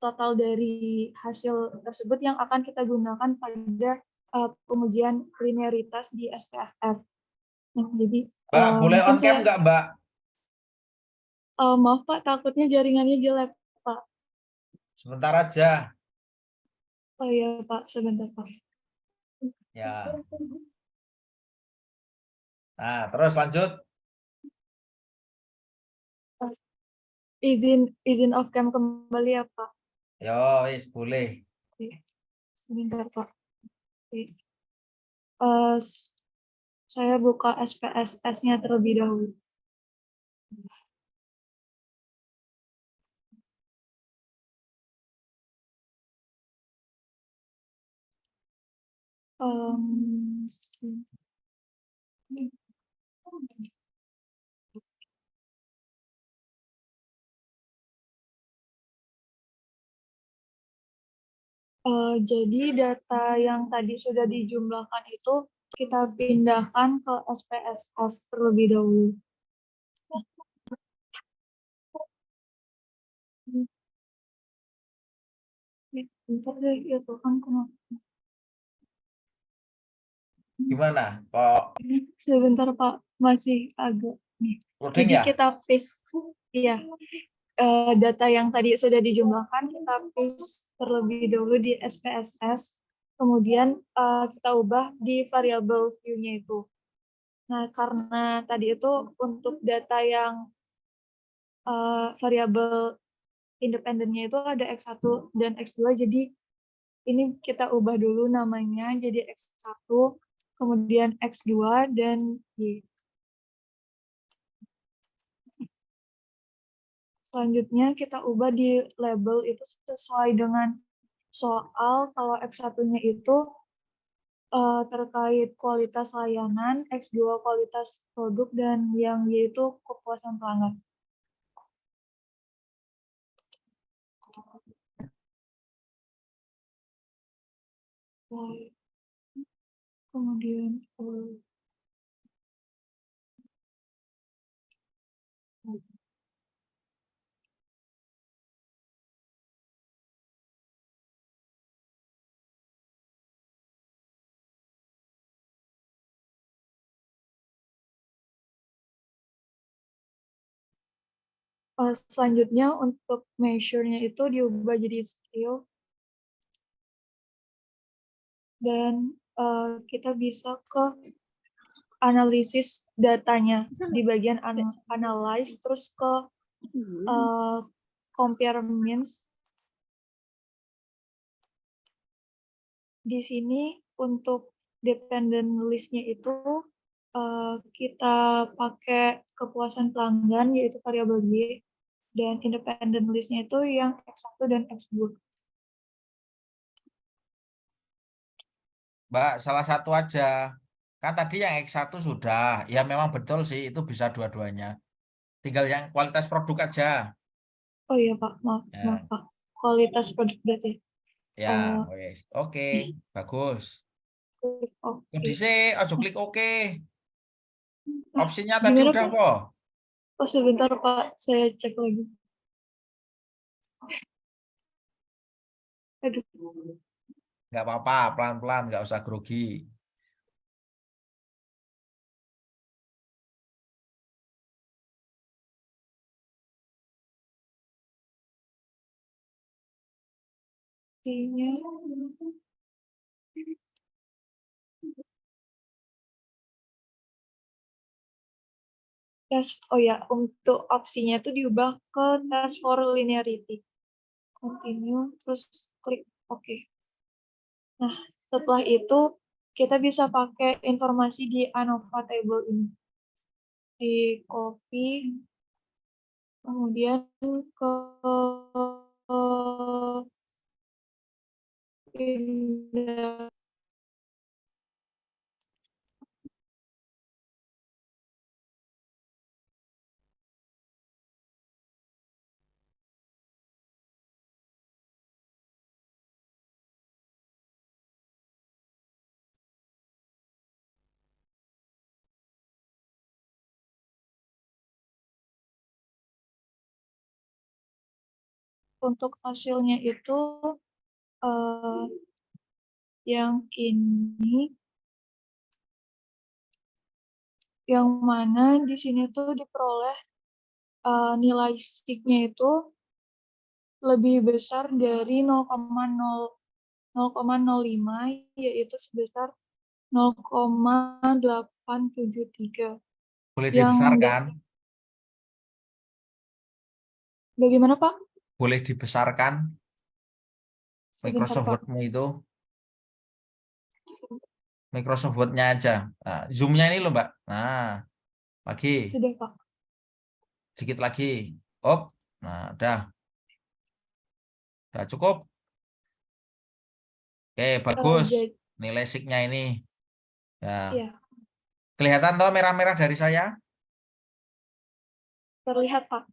Speaker 4: total dari hasil tersebut yang akan kita gunakan pada pengujian linearitas di SPSS. Nah, jadi
Speaker 1: Mbak, boleh
Speaker 4: mungkin
Speaker 1: on cam nggak Mbak?
Speaker 4: maaf Pak, takutnya jaringannya jelek Pak.
Speaker 1: Sebentar aja.
Speaker 4: Oh iya Pak, sebentar Pak.
Speaker 1: Ya. Nah, terus lanjut.
Speaker 4: Izin off cam kembali ya Pak.
Speaker 1: Yo, wis boleh.
Speaker 4: Oke. Sebentar Pak. Oke. Saya buka SPSS-nya terlebih dahulu. Jadi data yang tadi sudah dijumlahkan itu kita pindahkan ke SPSS terlebih dahulu. Bentar deh, ya Tuhan, kenapa?
Speaker 1: Gimana? Kok
Speaker 4: Sebentar Pak, masih agak nih.
Speaker 1: loading
Speaker 4: Jadi
Speaker 1: ya?
Speaker 4: kita paste, iya, data yang tadi sudah dijumlahkan kita paste terlebih dahulu di SPSS, kemudian kita ubah di variabel view-nya itu. Nah, karena tadi itu untuk data yang variabel independennya itu ada X1 dan X2, jadi ini kita ubah dulu namanya jadi X1, kemudian X2, dan Y. Selanjutnya kita ubah di label itu sesuai dengan soal. Kalau X1-nya itu terkait kualitas layanan, X2 kualitas produk, dan yang Y itu kepuasan pelanggan. Kemudian selanjutnya untuk measure-nya itu diubah jadi skill, dan kita bisa ke analisis datanya di bagian analyze, terus ke compare means. Di sini untuk dependent list-nya itu kita pakai kepuasan pelanggan, yaitu variabel Y, dan independent list-nya itu yang X1 dan X2.
Speaker 1: Mbak, salah satu aja. Kan tadi yang X1 sudah, ya memang betul sih itu bisa dua-duanya. Tinggal yang kualitas produk aja.
Speaker 4: Oh iya Pak, maaf
Speaker 1: Ya,
Speaker 4: Pak. Kualitas produk berarti.
Speaker 1: ya, wes. Oke, bagus.
Speaker 4: Oke.
Speaker 1: Dhisik, ojo klik oke. Opsinya tadi
Speaker 4: Gimana
Speaker 1: udah
Speaker 4: Pak?
Speaker 1: kok.
Speaker 4: Oh sebentar Pak, saya cek lagi. Aduh.
Speaker 1: Nggak apa-apa, pelan-pelan, nggak usah grogi.
Speaker 4: Kayaknya oh ya, untuk opsinya itu diubah ke test for linearity. Continue, terus klik OK. Nah, setelah itu kita bisa pakai informasi di ANOVA table ini. Di copy, kemudian ke untuk hasilnya itu yang ini, yang mana di sini tuh diperoleh nilai stick-nya itu lebih besar dari 0,05, yaitu sebesar 0,873.
Speaker 1: Boleh
Speaker 4: Yang
Speaker 1: dibesarkan?
Speaker 4: bagaimana Pak?
Speaker 1: Boleh dibesarkan
Speaker 4: Sebentar
Speaker 1: Microsoft
Speaker 4: Pak.
Speaker 1: Word-mu itu? Microsoft Word-nya aja. Nah, Zoom-nya ini loh, Mbak. Nah, lagi.
Speaker 4: Sudah Pak.
Speaker 1: Sedikit lagi. Op. Nah, udah. Udah cukup. Oke, bagus.
Speaker 4: Jadi,
Speaker 1: Nilai SIG-nya ini. Ya.
Speaker 4: ya,
Speaker 1: Kelihatan toh merah-merah dari saya?
Speaker 4: terlihat Pak.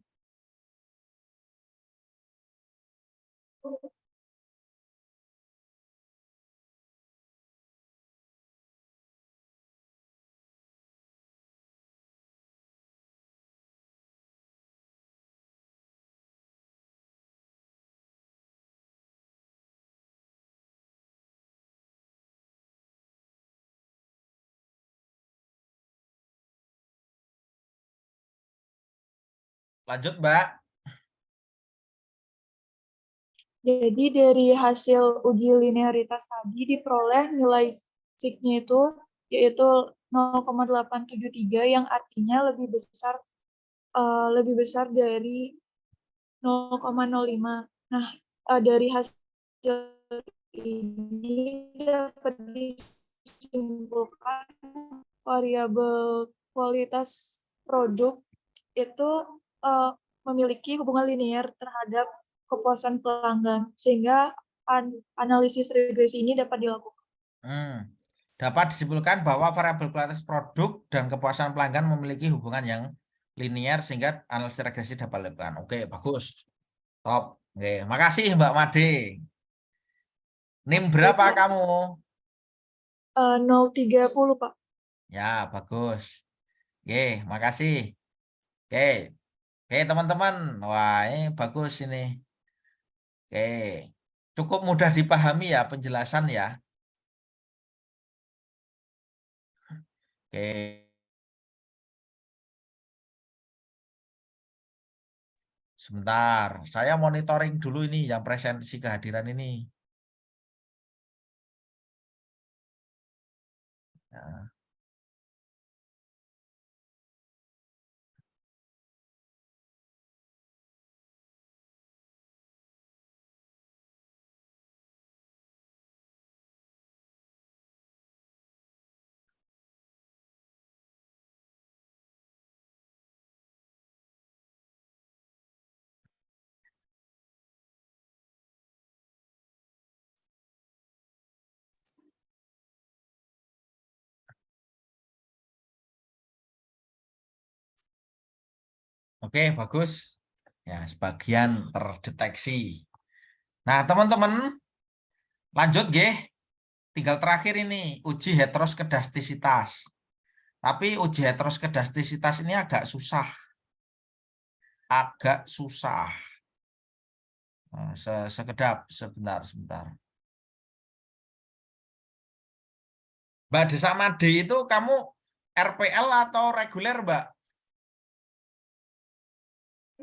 Speaker 1: Lanjut, Mbak.
Speaker 4: Jadi dari hasil uji linearitas tadi diperoleh nilai SIG-nya itu yaitu 0,873, yang artinya lebih besar dari 0,05. Nah, dari hasil ini dapat disimpulkan variabel kualitas produk itu memiliki hubungan linier terhadap kepuasan pelanggan, sehingga analisis regresi ini dapat dilakukan.
Speaker 1: Dapat disimpulkan bahwa variabel kualitas produk dan kepuasan pelanggan memiliki hubungan yang linier sehingga analisis regresi dapat dilakukan. Oke, bagus. Top. Oke, makasih Mbak Made. NIM berapa kamu?
Speaker 4: 030, Pak.
Speaker 1: Ya, bagus. Oke, makasih. Oke. Oke, teman-teman. Wah, ini bagus ini. Oke. Cukup mudah dipahami ya penjelasan ya. Oke. Sebentar, saya monitoring dulu ini yang presensi kehadiran ini. Ya. Oke, bagus. Ya, sebagian terdeteksi. Nah, teman-teman, lanjut nggih. Tinggal terakhir ini, uji heteroskedastisitas. Tapi uji heteroskedastisitas ini agak susah. Agak susah. Nah, sekedap, sebentar. Mbak Desa Made itu kamu RPL atau reguler, Mbak?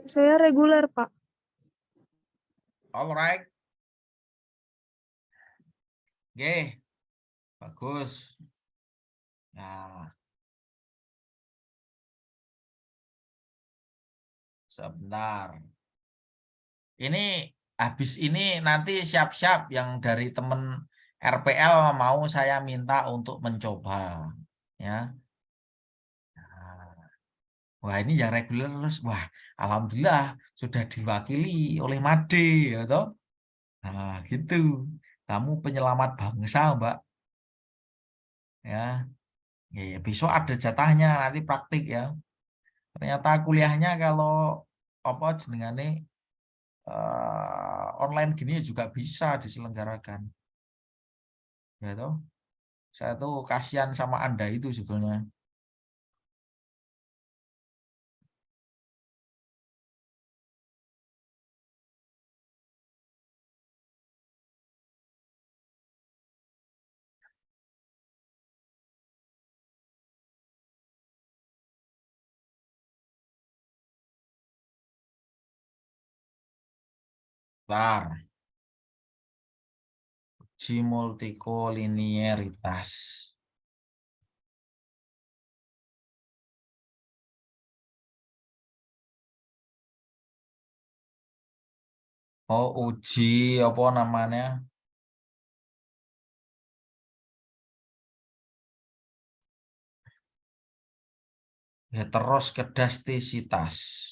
Speaker 4: Saya reguler, Pak.
Speaker 1: Alright. Oke, bagus. Nah, sebentar. Ini habis ini nanti siap-siap yang dari temen RPL mau saya minta untuk mencoba. Ya. Nah, wah ini yang reguler terus. Wah, alhamdulillah sudah diwakili oleh Made, ya toh. Nah, gitu. Kamu penyelamat bangsa, Mbak. Ya. Ya, besok ada jatahnya nanti praktik ya. Ternyata kuliahnya kalau apa jenengane online gini juga bisa diselenggarakan. Ya toh. Saya tuh kasihan sama Anda itu sebetulnya. Bentar. Uji multikolinieritas. Oh, uji apa namanya? Heteroskedastisitas.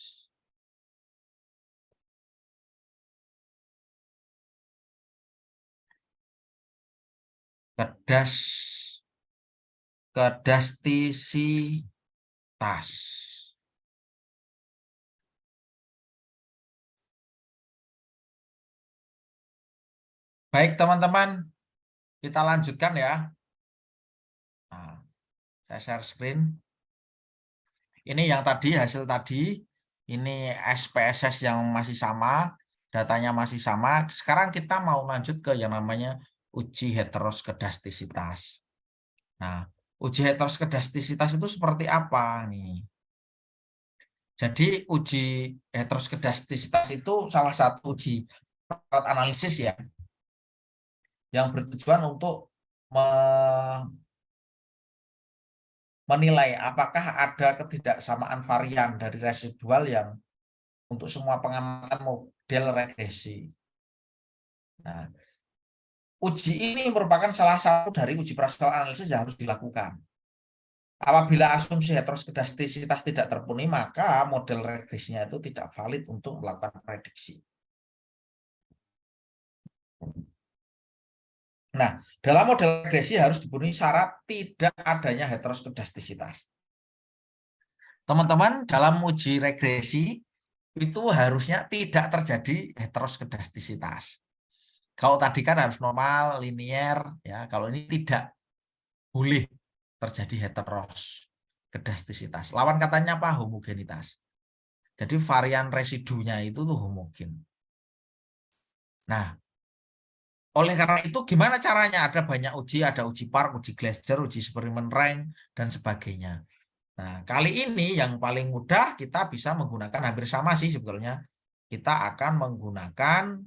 Speaker 1: Kedastisitas. Baik, teman-teman. Kita lanjutkan ya. Nah, saya share screen. Ini yang tadi, hasil tadi. Ini SPSS yang masih sama. Datanya masih sama. Sekarang kita mau lanjut ke yang namanya uji heteroskedastisitas. Nah, uji heteroskedastisitas itu seperti apa nih? Jadi uji heteroskedastisitas itu salah satu uji alat analisis ya, yang bertujuan untuk menilai apakah ada ketidaksamaan varian dari residual yang untuk semua pengamatan model regresi. Nah, uji ini merupakan salah satu dari uji parsial analisis yang harus dilakukan. Apabila asumsi heteroskedastisitas tidak terpenuhi, maka model regresinya itu tidak valid untuk melakukan prediksi. Nah, dalam model regresi harus dipenuhi syarat tidak adanya heteroskedastisitas. Teman-teman, dalam uji regresi itu harusnya tidak terjadi heteroskedastisitas. Kalau tadi kan harus normal, linier, ya. Kalau ini tidak boleh terjadi heteroskedastisitas. Lawan katanya apa? Homogenitas. Jadi varian residunya itu tuh homogen. Nah, oleh karena itu gimana caranya? Ada banyak uji, ada uji Park, uji Gleiser, uji eksperimen rank, dan sebagainya. Nah, kali ini yang paling mudah kita bisa menggunakan hampir sama sih sebetulnya. Kita akan menggunakan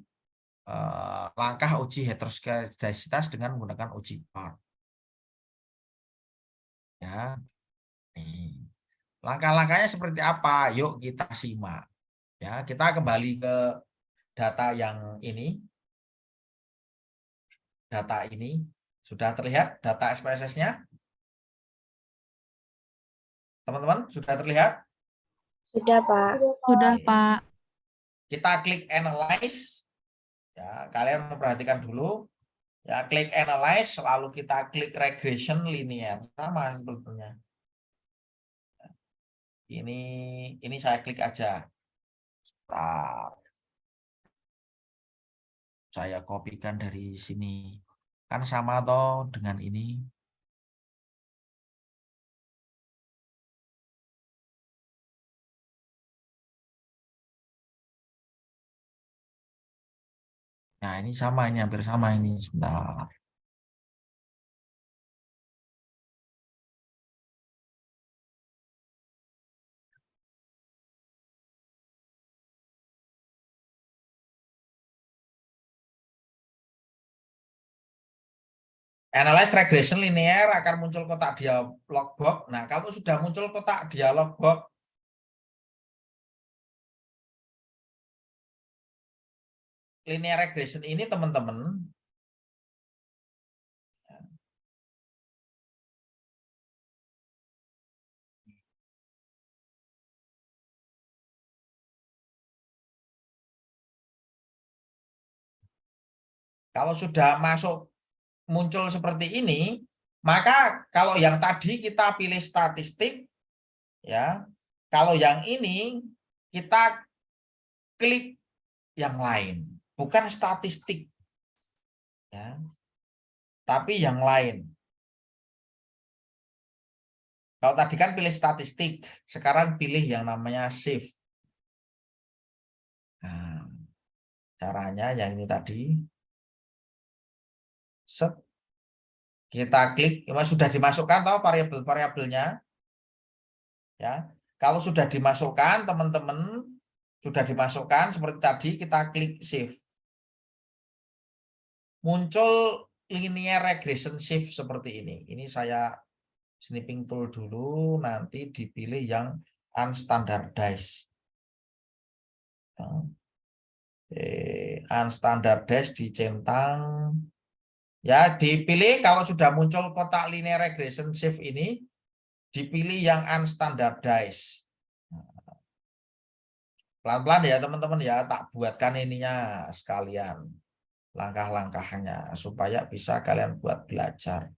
Speaker 1: langkah uji heteroskedastisitas dengan menggunakan uji Park. Ya, nih. Langkah-langkahnya seperti apa? Yuk kita simak. Ya, kita kembali ke data yang ini. Data ini sudah terlihat data SPSS-nya? Teman-teman, sudah terlihat?
Speaker 3: Sudah, Pak.
Speaker 2: Sudah,
Speaker 1: Oke.
Speaker 2: Pak.
Speaker 1: Kita klik analyze. Ya, kalian memperhatikan dulu. Ya, klik analyze, lalu kita klik regression linear. Sama sebetulnya. Ini saya klik aja. Nah, saya kopikan dari sini. Kan sama toh dengan ini. Nah, ini sama, ini hampir sama ini. Sebentar. Analyze regression linear akan muncul kotak dialog box. Nah, kalau sudah muncul kotak dialog box, linear regression ini teman-teman, kalau sudah masuk muncul seperti ini, maka kalau yang tadi kita pilih statistik, ya. Kalau yang ini kita klik yang lain, bukan statistik, ya, tapi yang lain. Kalau tadi kan pilih statistik, sekarang pilih yang namanya shift. Nah, caranya yang ini tadi. Set. Kita klik, sudah dimasukkan tahu variabel-variabelnya. Ya. Kalau sudah dimasukkan, teman-teman sudah dimasukkan seperti tadi, kita klik shift. Muncul linear regression shift seperti ini. Ini saya snipping tool dulu, nanti dipilih yang unstandardized. Unstandardized dicentang. Ya, dipilih kalau sudah muncul kotak linear regression shift ini, dipilih yang unstandardized. Pelan-pelan ya teman-teman ya, tak buatkan ininya sekalian. Langkah-langkahnya supaya bisa kalian buat belajar.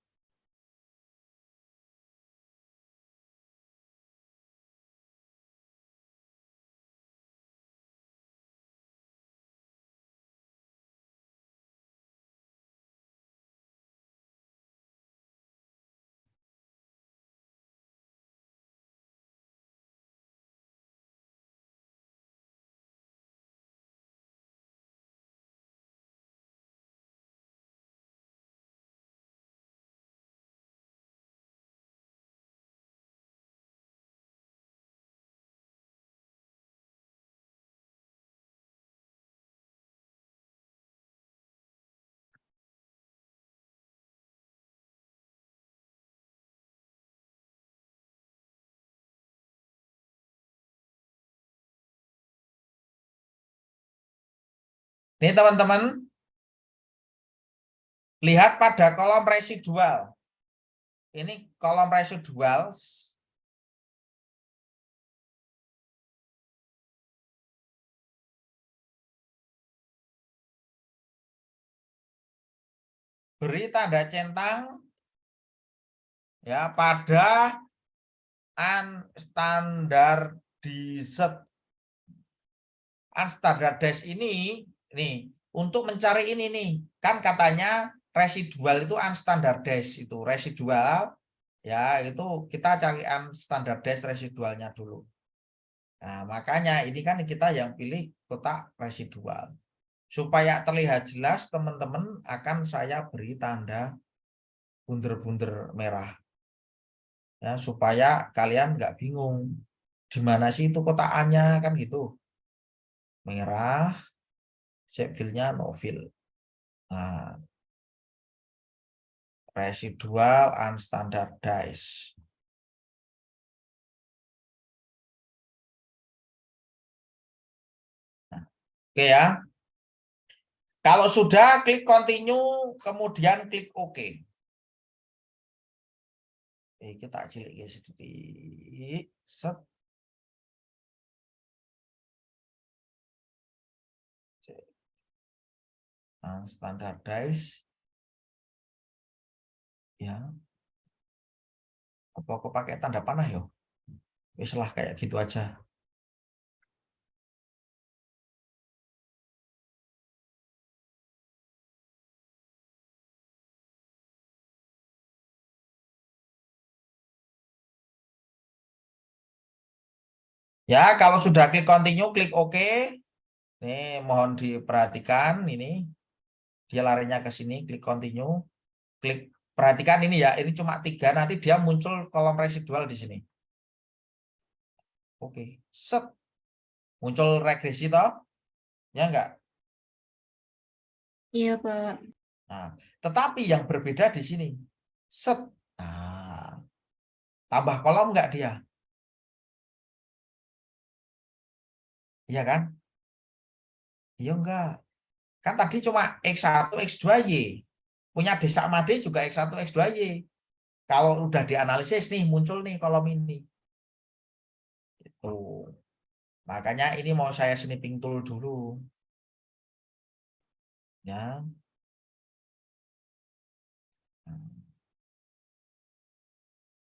Speaker 1: Ini teman-teman, lihat pada kolom residual. Ini kolom residual. Beri tanda centang ya pada unstandardized. Unstandardized ini nih untuk mencari ini nih kan katanya residual itu unstandardized itu residual ya itu kita cari unstandardized residualnya dulu. Nah, makanya ini kan kita yang pilih kotak residual. Supaya terlihat jelas teman-teman akan saya beri tanda bunder-bunder merah. Ya, supaya kalian nggak bingung. Di mana sih itu kotak A-nya kan gitu. Merah, shape fill-nya no fill. Nah, residual unstandardized. Nah, oke ya. Kalau sudah klik continue, kemudian klik OK. Kita cilik sedikit. Set. Unstandardized. Ya. Apa aku pakai tanda panah yo? Wis lah kayak gitu aja. Ya, kalau sudah klik continue, klik OK. Nih, mohon diperhatikan ini. Dia larinya ke sini, klik continue. Klik perhatikan ini ya, ini cuma 3, nanti dia muncul kolom residual di sini. Oke, set. Muncul regresi toh? Ya enggak?
Speaker 7: Iya, Pak.
Speaker 1: Nah, tetapi yang berbeda di sini. Set. Nah, tambah kolom enggak dia? Iya kan? Iya enggak. Kan tadi cuma X1, X2Y. Punya Desak Made juga X1, X2Y. Kalau udah dianalisis nih, muncul nih kolom ini. Itu. Makanya ini mau saya snipping tool dulu. Ya.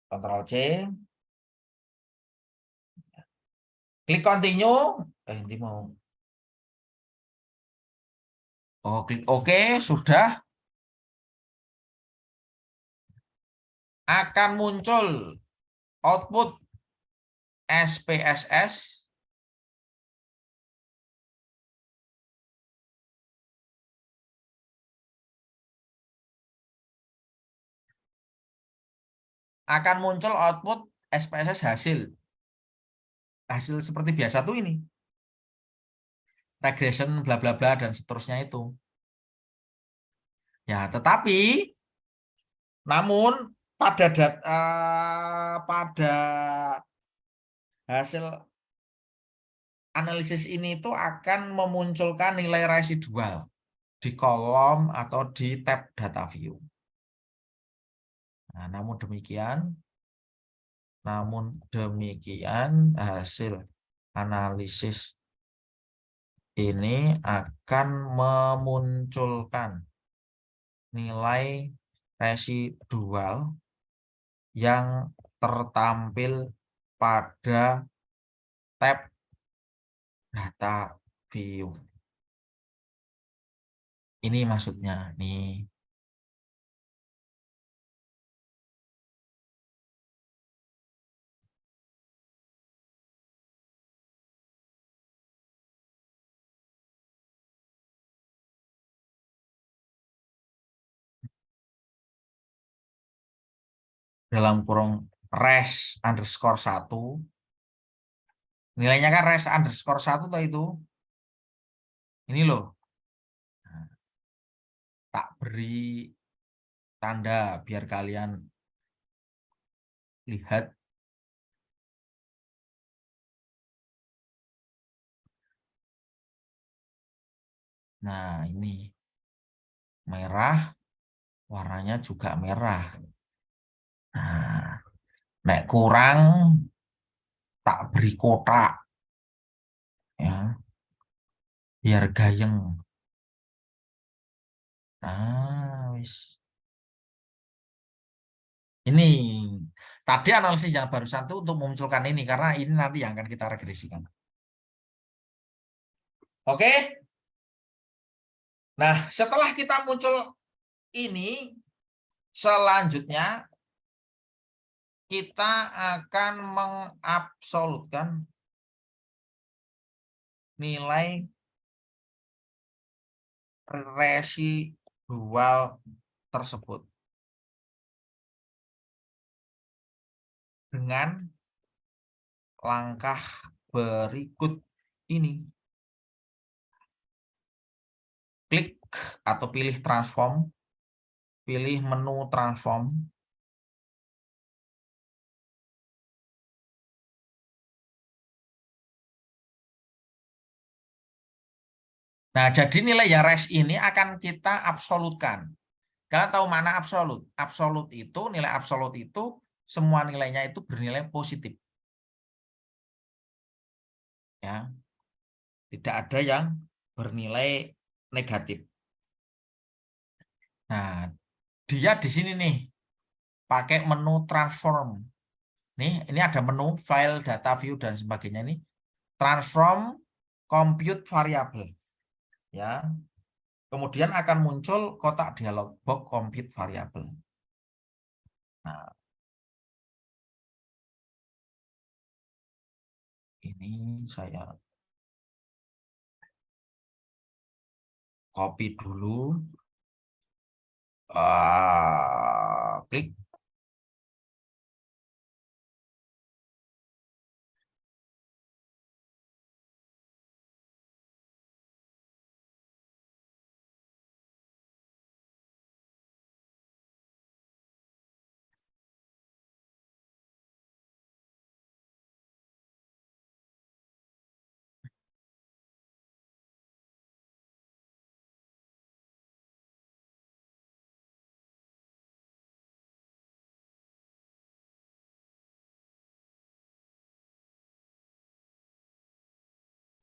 Speaker 1: Ctrl C. Klik continue. Ini mau. Oh, klik OK, sudah. Akan muncul output SPSS. Akan muncul output SPSS hasil. Hasil seperti biasa tuh ini. Regression bla bla bla dan seterusnya itu. Ya, tetapi namun pada pada hasil analisis ini itu akan memunculkan nilai residual di kolom atau di tab data view. Nah, namun demikian hasil analisis ini akan memunculkan nilai residual yang tertampil pada tab data view. Ini maksudnya nih. Dalam kurung res underscore 1. Nilainya kan res underscore 1 tuh itu. Ini loh. Nah, tak beri tanda biar kalian lihat. Nah, ini merah, warnanya juga merah. Nah, nek kurang tak beri kotak ya, biar gayeng. Nah, wis. Ini tadi analisis yang barusan itu untuk memunculkan ini karena ini nanti yang akan kita regresikan. Oke. Nah, setelah kita muncul ini, selanjutnya kita akan mengabsolutkan nilai residual tersebut dengan langkah berikut ini. Klik atau pilih transform, pilih menu transform. Nah, jadi nilai yang res ini akan kita absolutkan. Kalian tahu mana absolut? Absolut itu, nilai absolut itu, semua nilainya itu bernilai positif. Ya, tidak ada yang bernilai negatif. Nah, dia di sini nih, pakai menu transform. Nih, ini ada menu file, data, view, dan sebagainya nih. Transform, compute variable. Ya, kemudian akan muncul kotak dialog box compute variable. Nah, ini saya copy dulu. Klik.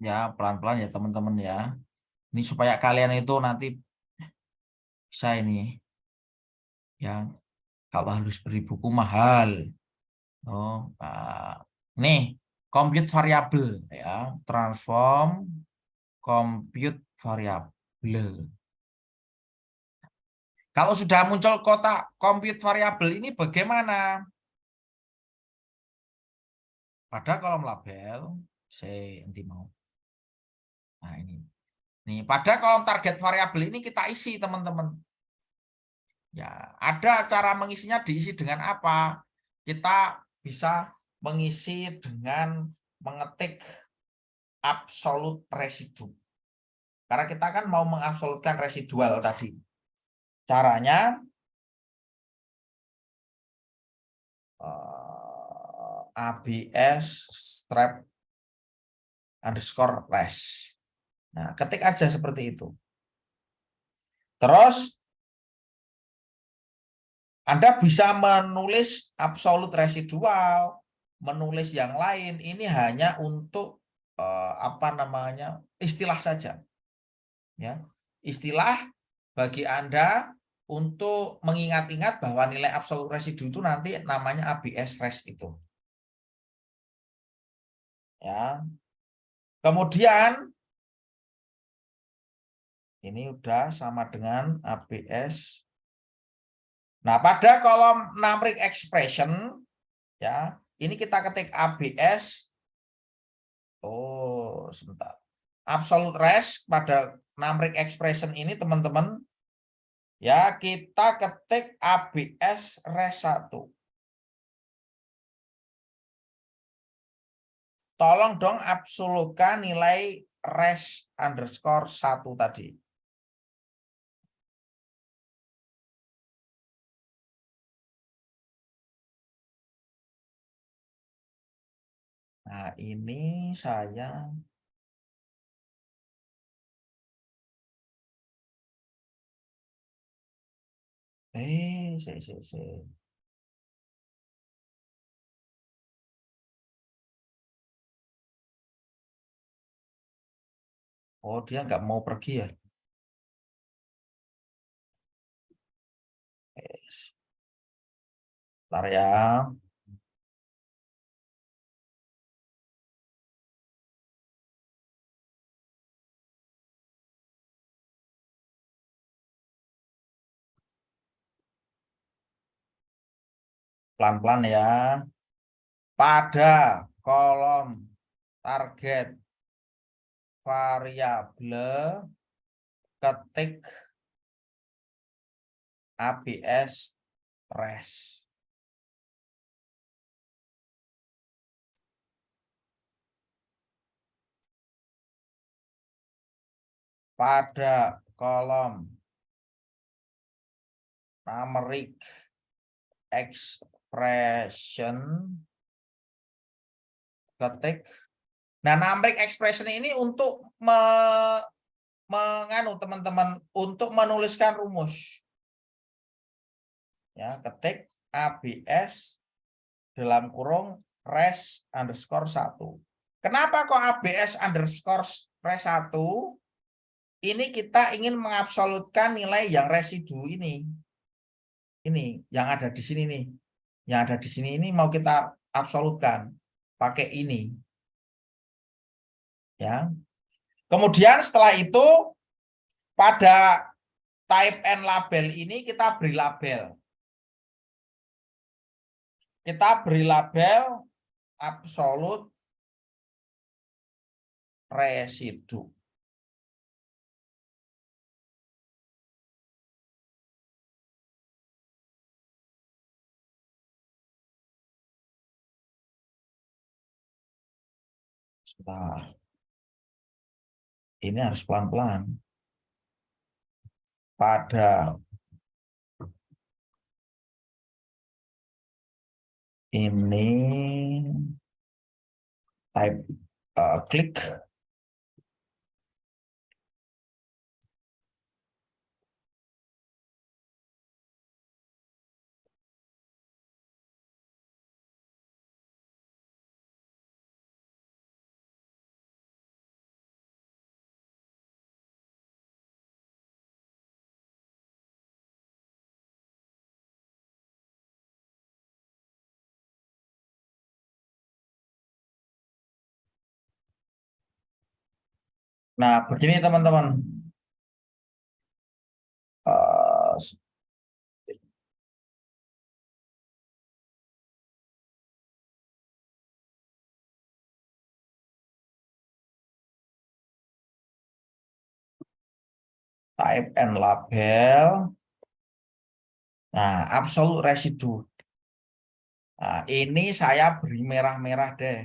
Speaker 1: Ya, pelan-pelan ya teman-teman ya. Ini supaya kalian itu nanti bisa ini. Yang kalau harus beri buku mahal. Oh, nih compute variable ya, transform compute variable. Kalau sudah muncul kotak compute variable ini bagaimana? Pada kolom label, saya nanti mau. Nah ini, nih pada kolom target variabel ini kita isi teman-teman. Ya, ada cara mengisinya diisi dengan apa? Kita bisa mengisi dengan mengetik absolute residu. Karena kita kan mau mengabsolutkan residual tadi. Caranya ABS strap underscore res. Nah, ketik aja seperti itu. Terus Anda bisa menulis absolute residual, menulis yang lain. Ini hanya untuk apa namanya, istilah saja. Ya, istilah bagi Anda untuk mengingat-ingat bahwa nilai absolute residu itu nanti namanya ABS res itu. Ya. Kemudian ini udah sama dengan ABS. Nah, pada kolom numeric expression ya, ini kita ketik ABS. Oh, sebentar. Absolute res pada numeric expression ini teman-teman ya, kita ketik ABS res 1. Tolong dong absolutkan nilai res underscore 1 tadi. Nah, ini saya Oh, dia nggak mau pergi ya. Bentar ya. Pelan-pelan ya. Pada kolom target variabel ketik ABS res. Pada kolom numeric expression ketik. Nah, numeric expression ini untuk menganu teman-teman, untuk menuliskan rumus. Ya, ketik ABS dalam kurung res underscore 1. Kenapa kok ABS underscore res 1? Ini kita ingin mengabsolutkan nilai yang residu ini. Ini yang ada di sini nih. Yang ada di sini ini mau kita absolutkan pakai ini. Ya. Kemudian setelah itu pada type and label ini kita beri label. Kita beri label absolute residu. Sebentar. Ini harus pelan-pelan. Pada ini type klik Nah, begini teman-teman. Type and label. Nah, absolute residu. Nah, ini saya beri merah-merah deh.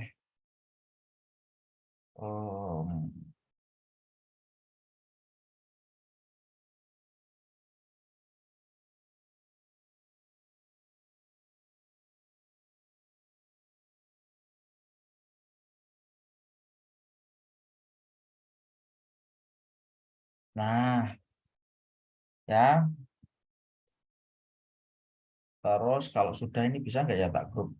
Speaker 1: Nah, ya. Terus kalau sudah ini bisa nggak ya tak grup?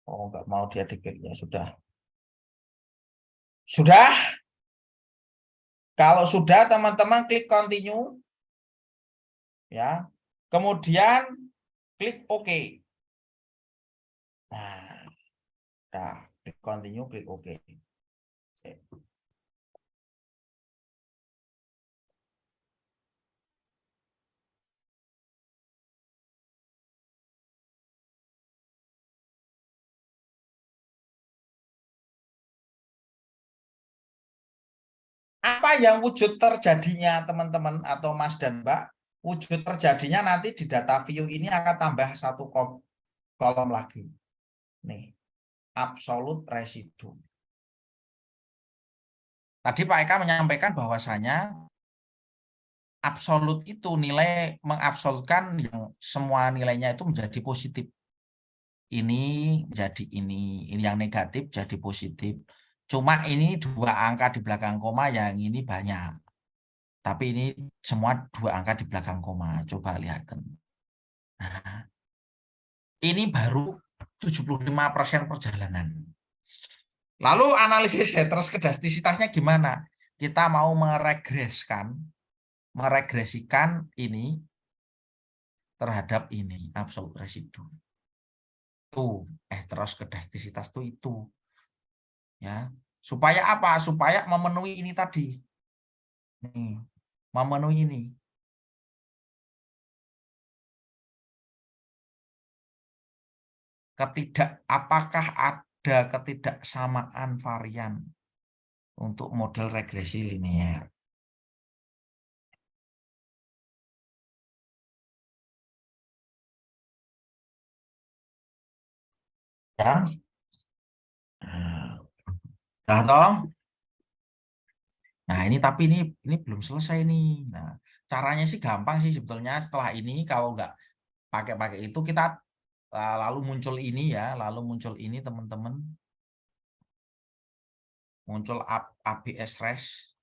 Speaker 1: Oh, nggak mau dia dikliknya sudah. Sudah? Kalau sudah teman-teman klik continue. Ya. Kemudian klik OK. Nah, klik continue, klik OK. Apa yang wujud terjadinya teman-teman atau Mas dan Mbak? Wujud terjadinya nanti di data view ini akan tambah satu kolom lagi. Nih, absolute residu. Tadi Pak Eka menyampaikan bahwasanya absolut itu nilai mengabsolutkan yang semua nilainya itu menjadi positif. Ini jadi ini yang negatif jadi positif. Cuma ini 2 angka di belakang koma, yang ini banyak. Tapi ini semua 2 angka di belakang koma. Coba lihat. Nah, ini baru 75% perjalanan. Lalu analisis heteroskedastisitasnya gimana? Kita mau meregresikan ini terhadap ini, absolut residu. Itu heteroskedastisitas itu. Ya. Supaya apa? Supaya memenuhi ini tadi. Nih, memenuhi ini. Apakah ada ketidaksamaan varian untuk model regresi linear? Ya. Nah, toh. Nah, ini tapi ini belum selesai nih. Nah, caranya sih gampang sih sebetulnya. Setelah ini kalau nggak pakai itu, kita lalu muncul ini ya, lalu muncul ini teman-teman. Muncul ABS res.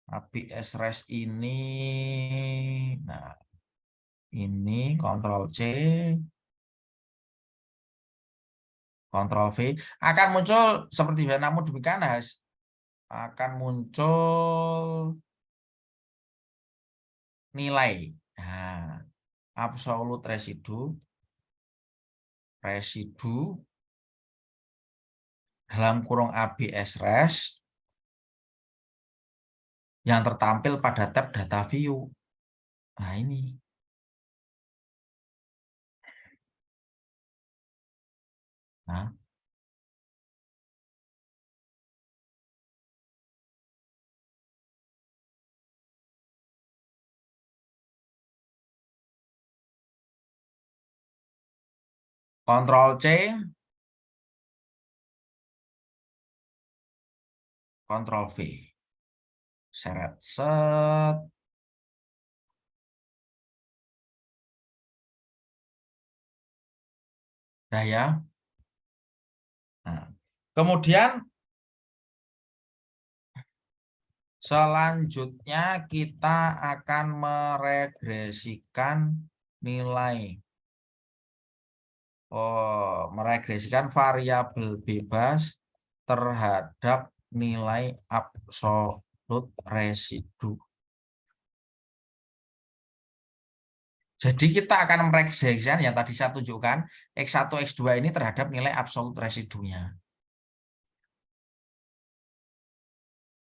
Speaker 1: ABS res ini, nah ini Ctrl C, Ctrl V, akan muncul seperti namun demikian akan muncul nilai. Nah, absolut residu dalam kurung ABS res yang tertampil pada tab data view. Nah, ini. Nah, Ctrl C, Ctrl V. Seret set. Nah ya. Nah, kemudian selanjutnya kita akan meregresikan nilai. Meregresikan variabel bebas terhadap nilai absolut residu. Jadi kita akan meregresikan yang tadi saya tunjukkan X1, X2 ini terhadap nilai absolut residunya.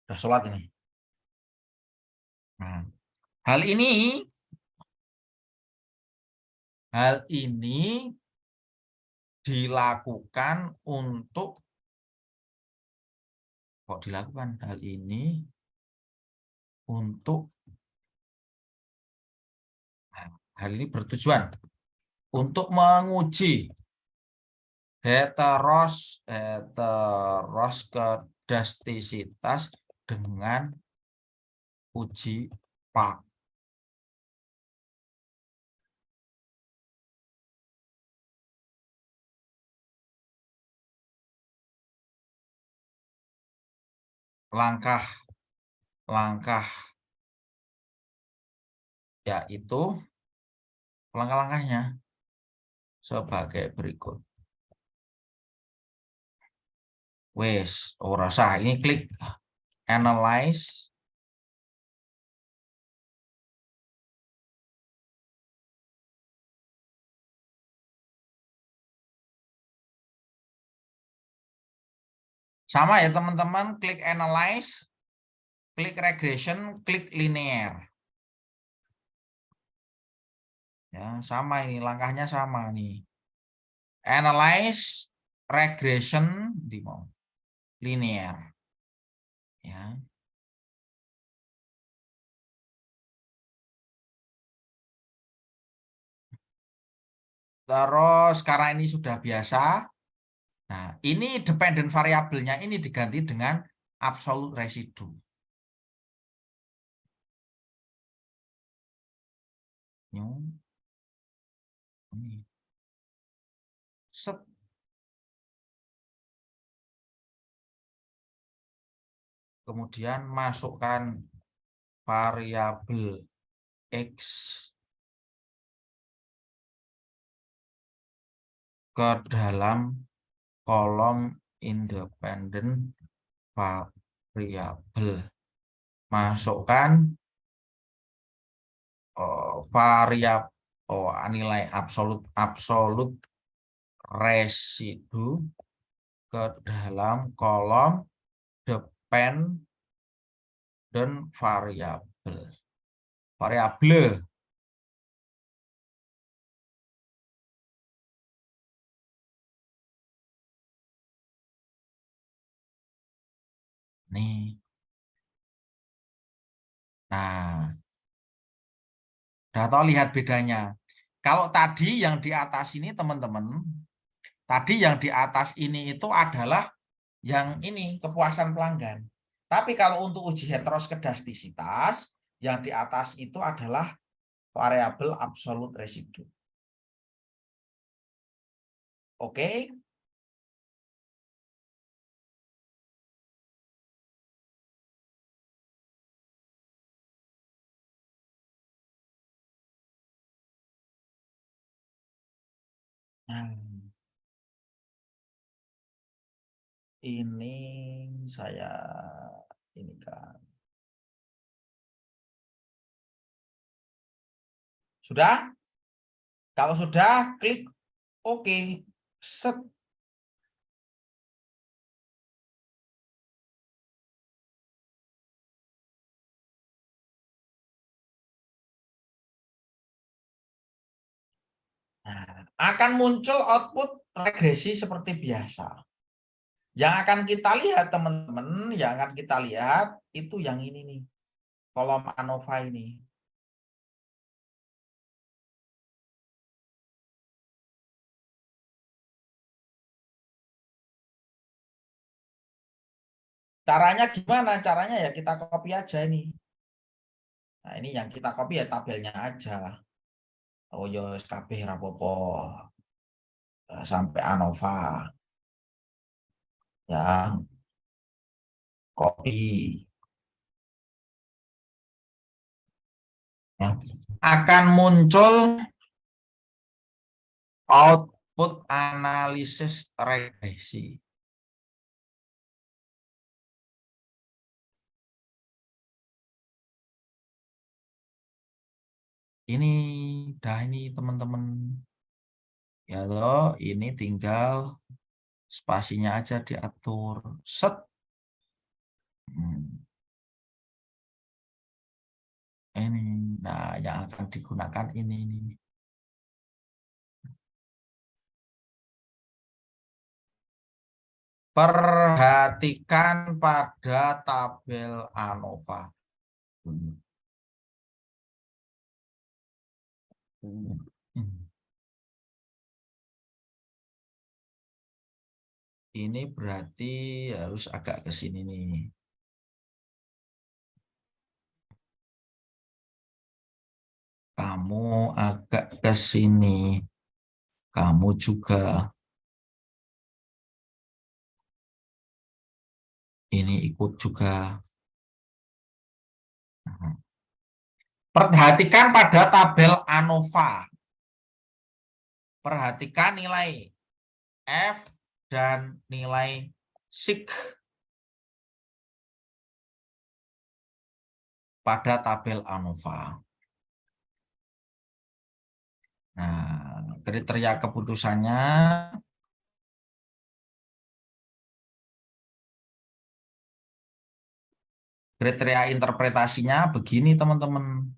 Speaker 1: Udah sholat ini. Nah, hal ini dilakukan untuk hal ini untuk hal ini bertujuan untuk menguji heteroskedastisitas dengan uji pak. Langkah yaitu langkah-langkahnya sebagai berikut. Wes, ora usah, ini klik analyze. Sama ya teman-teman, klik analyze, klik regression, klik linear. Ya, sama ini langkahnya sama nih. Analyze, regression, linear. Ya. Terus karena ini sudah biasa, nah ini dependent variabelnya ini diganti dengan absolute residu. Set. kemudian masukkan variabel X ke dalam kolom independen variabel. Masukkan variabel nilai absolut residu ke dalam kolom depend dan variabel. Nih. Nah, udah tahu lihat bedanya. Kalau tadi yang di atas ini teman-teman, tadi yang di atas ini itu adalah yang ini kepuasan pelanggan. Tapi kalau untuk uji heteroskedastisitas, yang di atas itu adalah variabel absolut residu. Oke? Ini saya ini kan. Sudah? Kalau sudah, klik OK. Set. Nah, akan muncul output regresi seperti biasa. Yang akan kita lihat teman-teman, yang akan kita lihat itu yang ini nih. Kolom ANOVA ini. Caranya gimana? Caranya ya kita copy aja ini. Nah, ini yang kita copy ya tabelnya aja. Oh yo SKB rapopo. Sampai ANOVA. Ya. Copy. Ya. Akan muncul output analisis regresi. Ini dah ini teman-teman. Ya loh, ini tinggal spasinya aja diatur. Set. Ini. Nah, yang akan digunakan ini. Perhatikan pada tabel ANOVA. Ini berarti harus agak ke sini nih. Kamu agak ke sini. Kamu juga. Ini ikut juga. Perhatikan pada tabel ANOVA. Perhatikan nilai F dan nilai SIG pada tabel ANOVA. Nah, kriteria keputusannya kriteria interpretasinya begini teman-teman.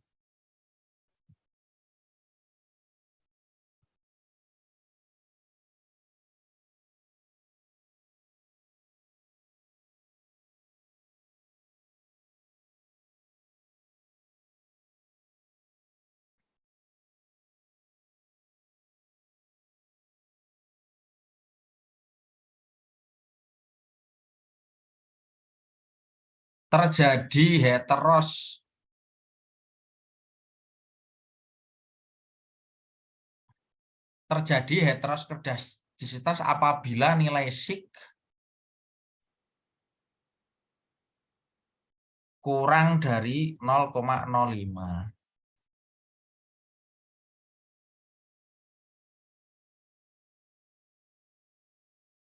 Speaker 1: Terjadi heteroskedastisitas apabila nilai SIG kurang dari 0,05.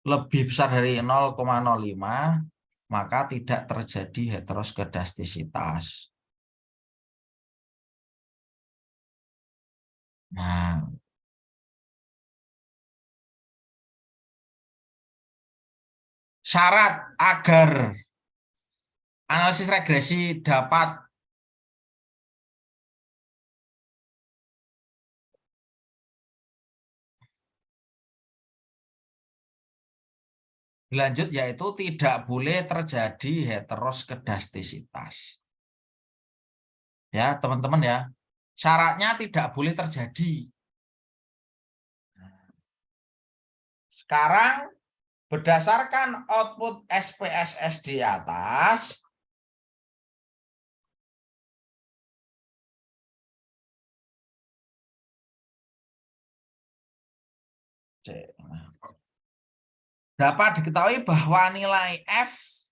Speaker 1: Lebih besar dari 0,05, maka tidak terjadi heteroskedastisitas. Nah, syarat agar analisis regresi dapat dilanjut yaitu tidak boleh terjadi heteroskedastisitas. Ya, teman-teman ya. Syaratnya tidak boleh terjadi. Sekarang berdasarkan output SPSS di atas, dapat diketahui bahwa nilai F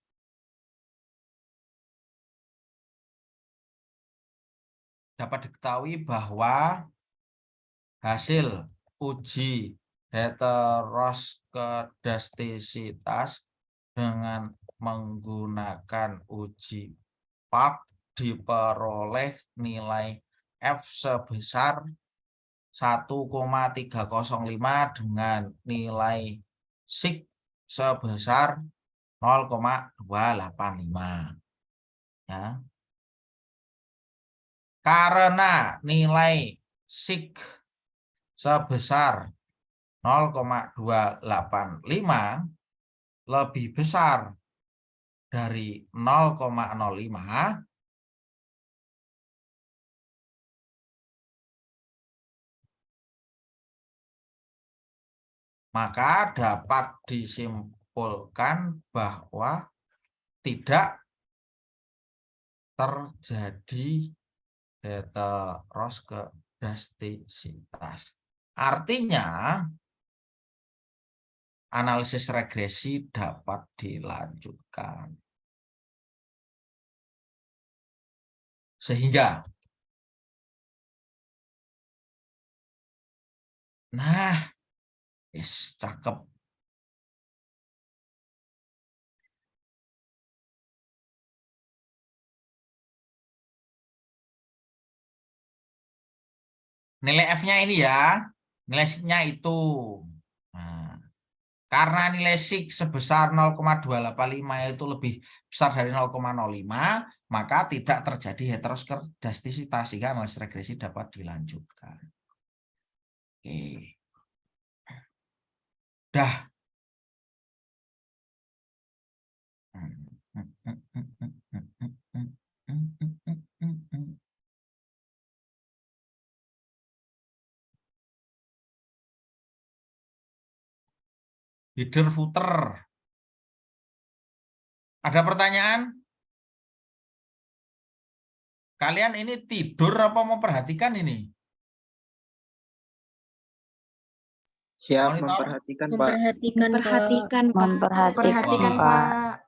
Speaker 1: hasil uji heteroskedastisitas dengan menggunakan uji Park diperoleh nilai F sebesar 1,305 dengan nilai sig sebesar 0,285. Ya. Karena nilai sig sebesar 0,285 lebih besar dari 0,05, maka dapat disimpulkan bahwa tidak terjadi heteroskedastisitas. Artinya, analisis regresi dapat dilanjutkan. Sehingga, nah, cakep. Nilai F-nya ini ya, nilai sig-nya itu. Nah, karena nilai sig sebesar 0,285 itu lebih besar dari 0,05, maka tidak terjadi heteroskedastisitas sehingga analisis regresi dapat dilanjutkan. Oke. Dah. Header footer. Ada pertanyaan? Kalian ini tidur apa mau perhatikan ini?
Speaker 5: Siap
Speaker 1: Monitor?
Speaker 5: memperhatikan, Pak.
Speaker 7: Memperhatikan, Pak.
Speaker 2: Memperhatikan, Pak.
Speaker 3: Memperhatikan,
Speaker 1: Wah.
Speaker 3: Pak.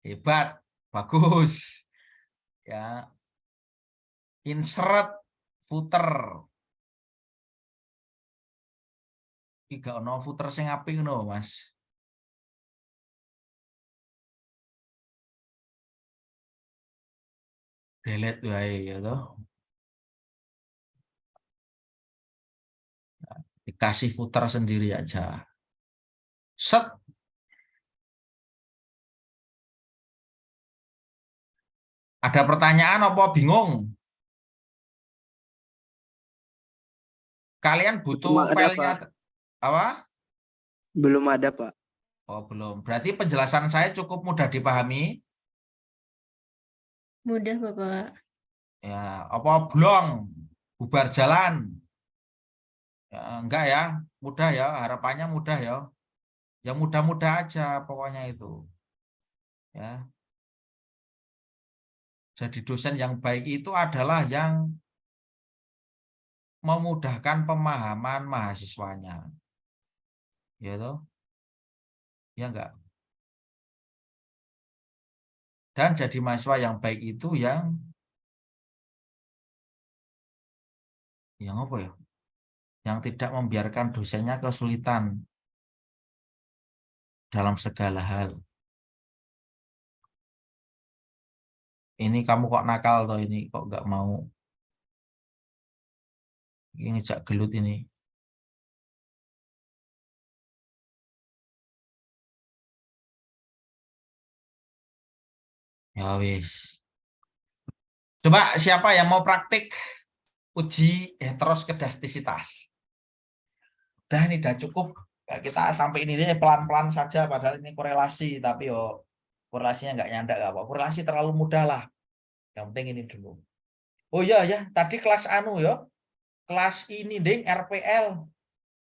Speaker 1: Hebat, bagus. Ya. Insert footer. Tiga ono footer sing apik ngono, Mas. Delete wae ya toh. Dikasih footer sendiri aja. Set. Ada pertanyaan apa bingung? Kalian butuh
Speaker 5: Belum ada,
Speaker 1: filenya apa?
Speaker 5: Belum ada, Pak.
Speaker 1: Oh, belum. Berarti penjelasan saya cukup mudah dipahami?
Speaker 7: Mudah, Bapak.
Speaker 1: Ya, apa blong, bubar jalan? Ya, enggak ya, mudah ya, harapannya mudah ya. Ya mudah-mudah aja pokoknya itu. Ya. Jadi dosen yang baik itu adalah yang memudahkan pemahaman mahasiswanya. Ya toh? Ya enggak? Dan jadi mahasiswa yang baik itu yang apa ya? Yang tidak membiarkan dosennya kesulitan dalam segala hal. Ini kamu kok nakal toh, ini kok nggak mau. Ini jak gelut ini. Ya wis. Coba siapa yang mau praktik uji heteroskedastisitas? Udah ini udah cukup. Ya, kita sampai ini deh pelan-pelan saja, padahal ini korelasi, tapi korelasinya nggak nyandak nggak apa. Korelasi terlalu mudah lah. Yang penting ini dulu. Oh iya ya, tadi kelas anu ya. Kelas ini ding RPL.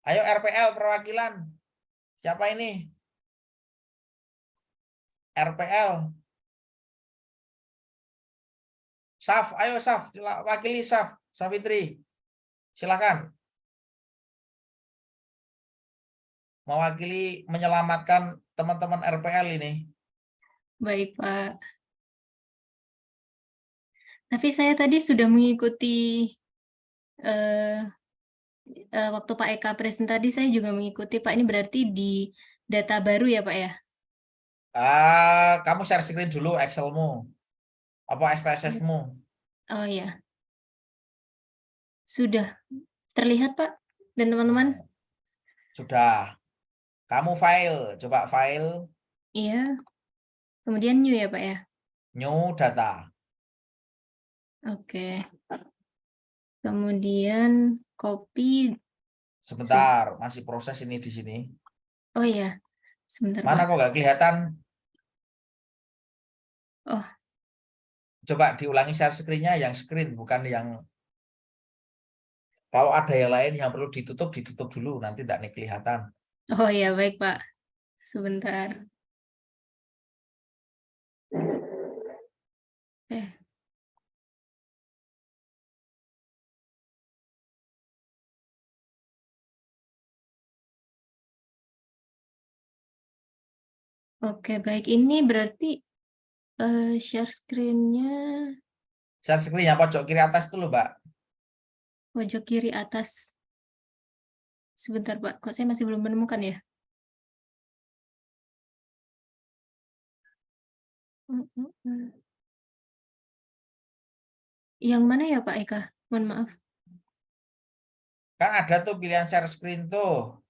Speaker 1: Ayo RPL perwakilan. Siapa ini? RPL. Saf, ayo Saf, wakili Saf, Safitri. Silakan. Mewakili menyelamatkan teman-teman RPL ini.
Speaker 7: Baik, Pak. Tapi saya tadi sudah mengikuti waktu Pak Eka present tadi, saya juga mengikuti, Pak. Ini berarti di data baru ya, Pak ya?
Speaker 1: Kamu share screen dulu Excel-mu. Apa SPSS-mu?
Speaker 7: Oh iya. Sudah terlihat, Pak, dan teman-teman?
Speaker 1: Sudah. Kamu file, coba file.
Speaker 7: Iya. Kemudian new ya, Pak ya?
Speaker 1: New data.
Speaker 7: Oke. Kemudian copy.
Speaker 1: Sebentar, masih proses ini di sini.
Speaker 7: Oh iya, sebentar,
Speaker 1: Mana
Speaker 7: Pak.
Speaker 1: kok nggak kelihatan?
Speaker 7: Oh.
Speaker 1: Coba diulangi share screen-nya, yang screen, bukan yang... Kalau ada yang lain yang perlu ditutup dulu, nanti tidak kelihatan.
Speaker 7: Oh iya, baik, Pak. Sebentar. Oke, baik. Ini berarti share screen-nya
Speaker 1: Share screen yang pojok kiri atas itu loh, Mbak.
Speaker 7: pojok kiri atas. Sebentar, Pak. Kok saya masih belum menemukan ya? Yang mana ya, Pak Eka? Mohon maaf.
Speaker 1: Kan ada tuh pilihan share screen tuh.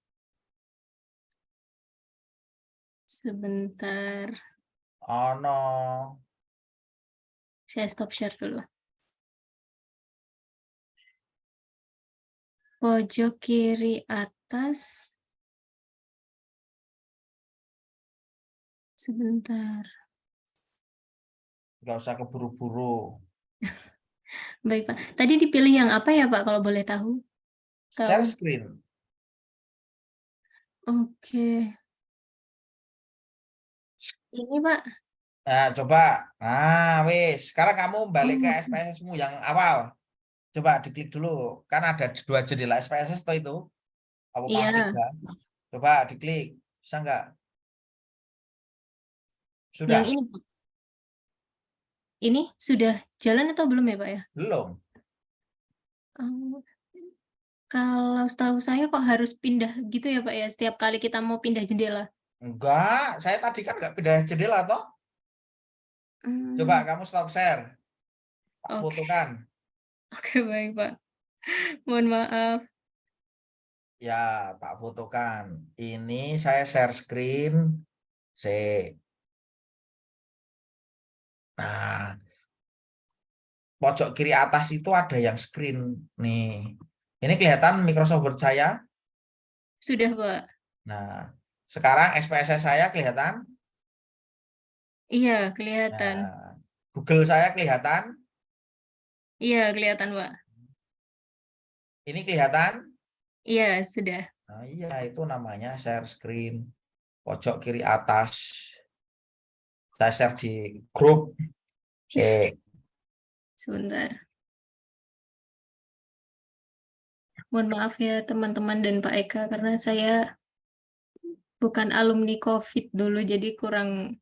Speaker 7: Sebentar.
Speaker 1: Oh no.
Speaker 7: Saya stop share dulu. Pojok kiri atas. Sebentar.
Speaker 1: Nggak usah keburu-buru.
Speaker 7: Baik, Pak. Tadi dipilih yang apa ya, Pak, kalau boleh tahu?
Speaker 1: Share screen.
Speaker 7: Oke. Ini, Pak.
Speaker 1: Nah, coba. Nah, wis. Sekarang kamu balik ke SPSS-mu yang awal. Coba diklik dulu. Kan ada 2 jendela SPSS toh itu. Apa
Speaker 7: Iya.
Speaker 1: 3? Coba diklik. Bisa nggak? Sudah?
Speaker 7: Yang ini, Pak. Ini sudah jalan atau belum ya, Pak ya?
Speaker 1: Belum.
Speaker 7: Kalau setahu saya kok harus pindah gitu ya, Pak ya, setiap kali kita mau pindah jendela.
Speaker 1: Enggak. Saya tadi kan nggak pindah jendela toh. Coba kamu stop share. Tak
Speaker 7: Oke.
Speaker 1: fotokan.
Speaker 7: Oke, baik, Pak. Mohon maaf.
Speaker 1: Ya, tak fotokan. Ini saya share screen. Nah, pojok kiri atas itu ada yang screen nih. Ini kelihatan Microsoft Word saya.
Speaker 7: Sudah, Pak.
Speaker 1: Nah, sekarang SPSS saya kelihatan.
Speaker 7: Iya, kelihatan.
Speaker 1: Nah, Google saya kelihatan.
Speaker 7: Iya, kelihatan, Pak.
Speaker 1: Ini kelihatan.
Speaker 7: Iya, sudah.
Speaker 1: Nah, iya, itu namanya share screen. Pojok kiri atas. Saya share di grup.
Speaker 7: Sebentar. Mohon maaf ya teman-teman dan Pak Eka, karena saya bukan alumni COVID dulu, jadi kurang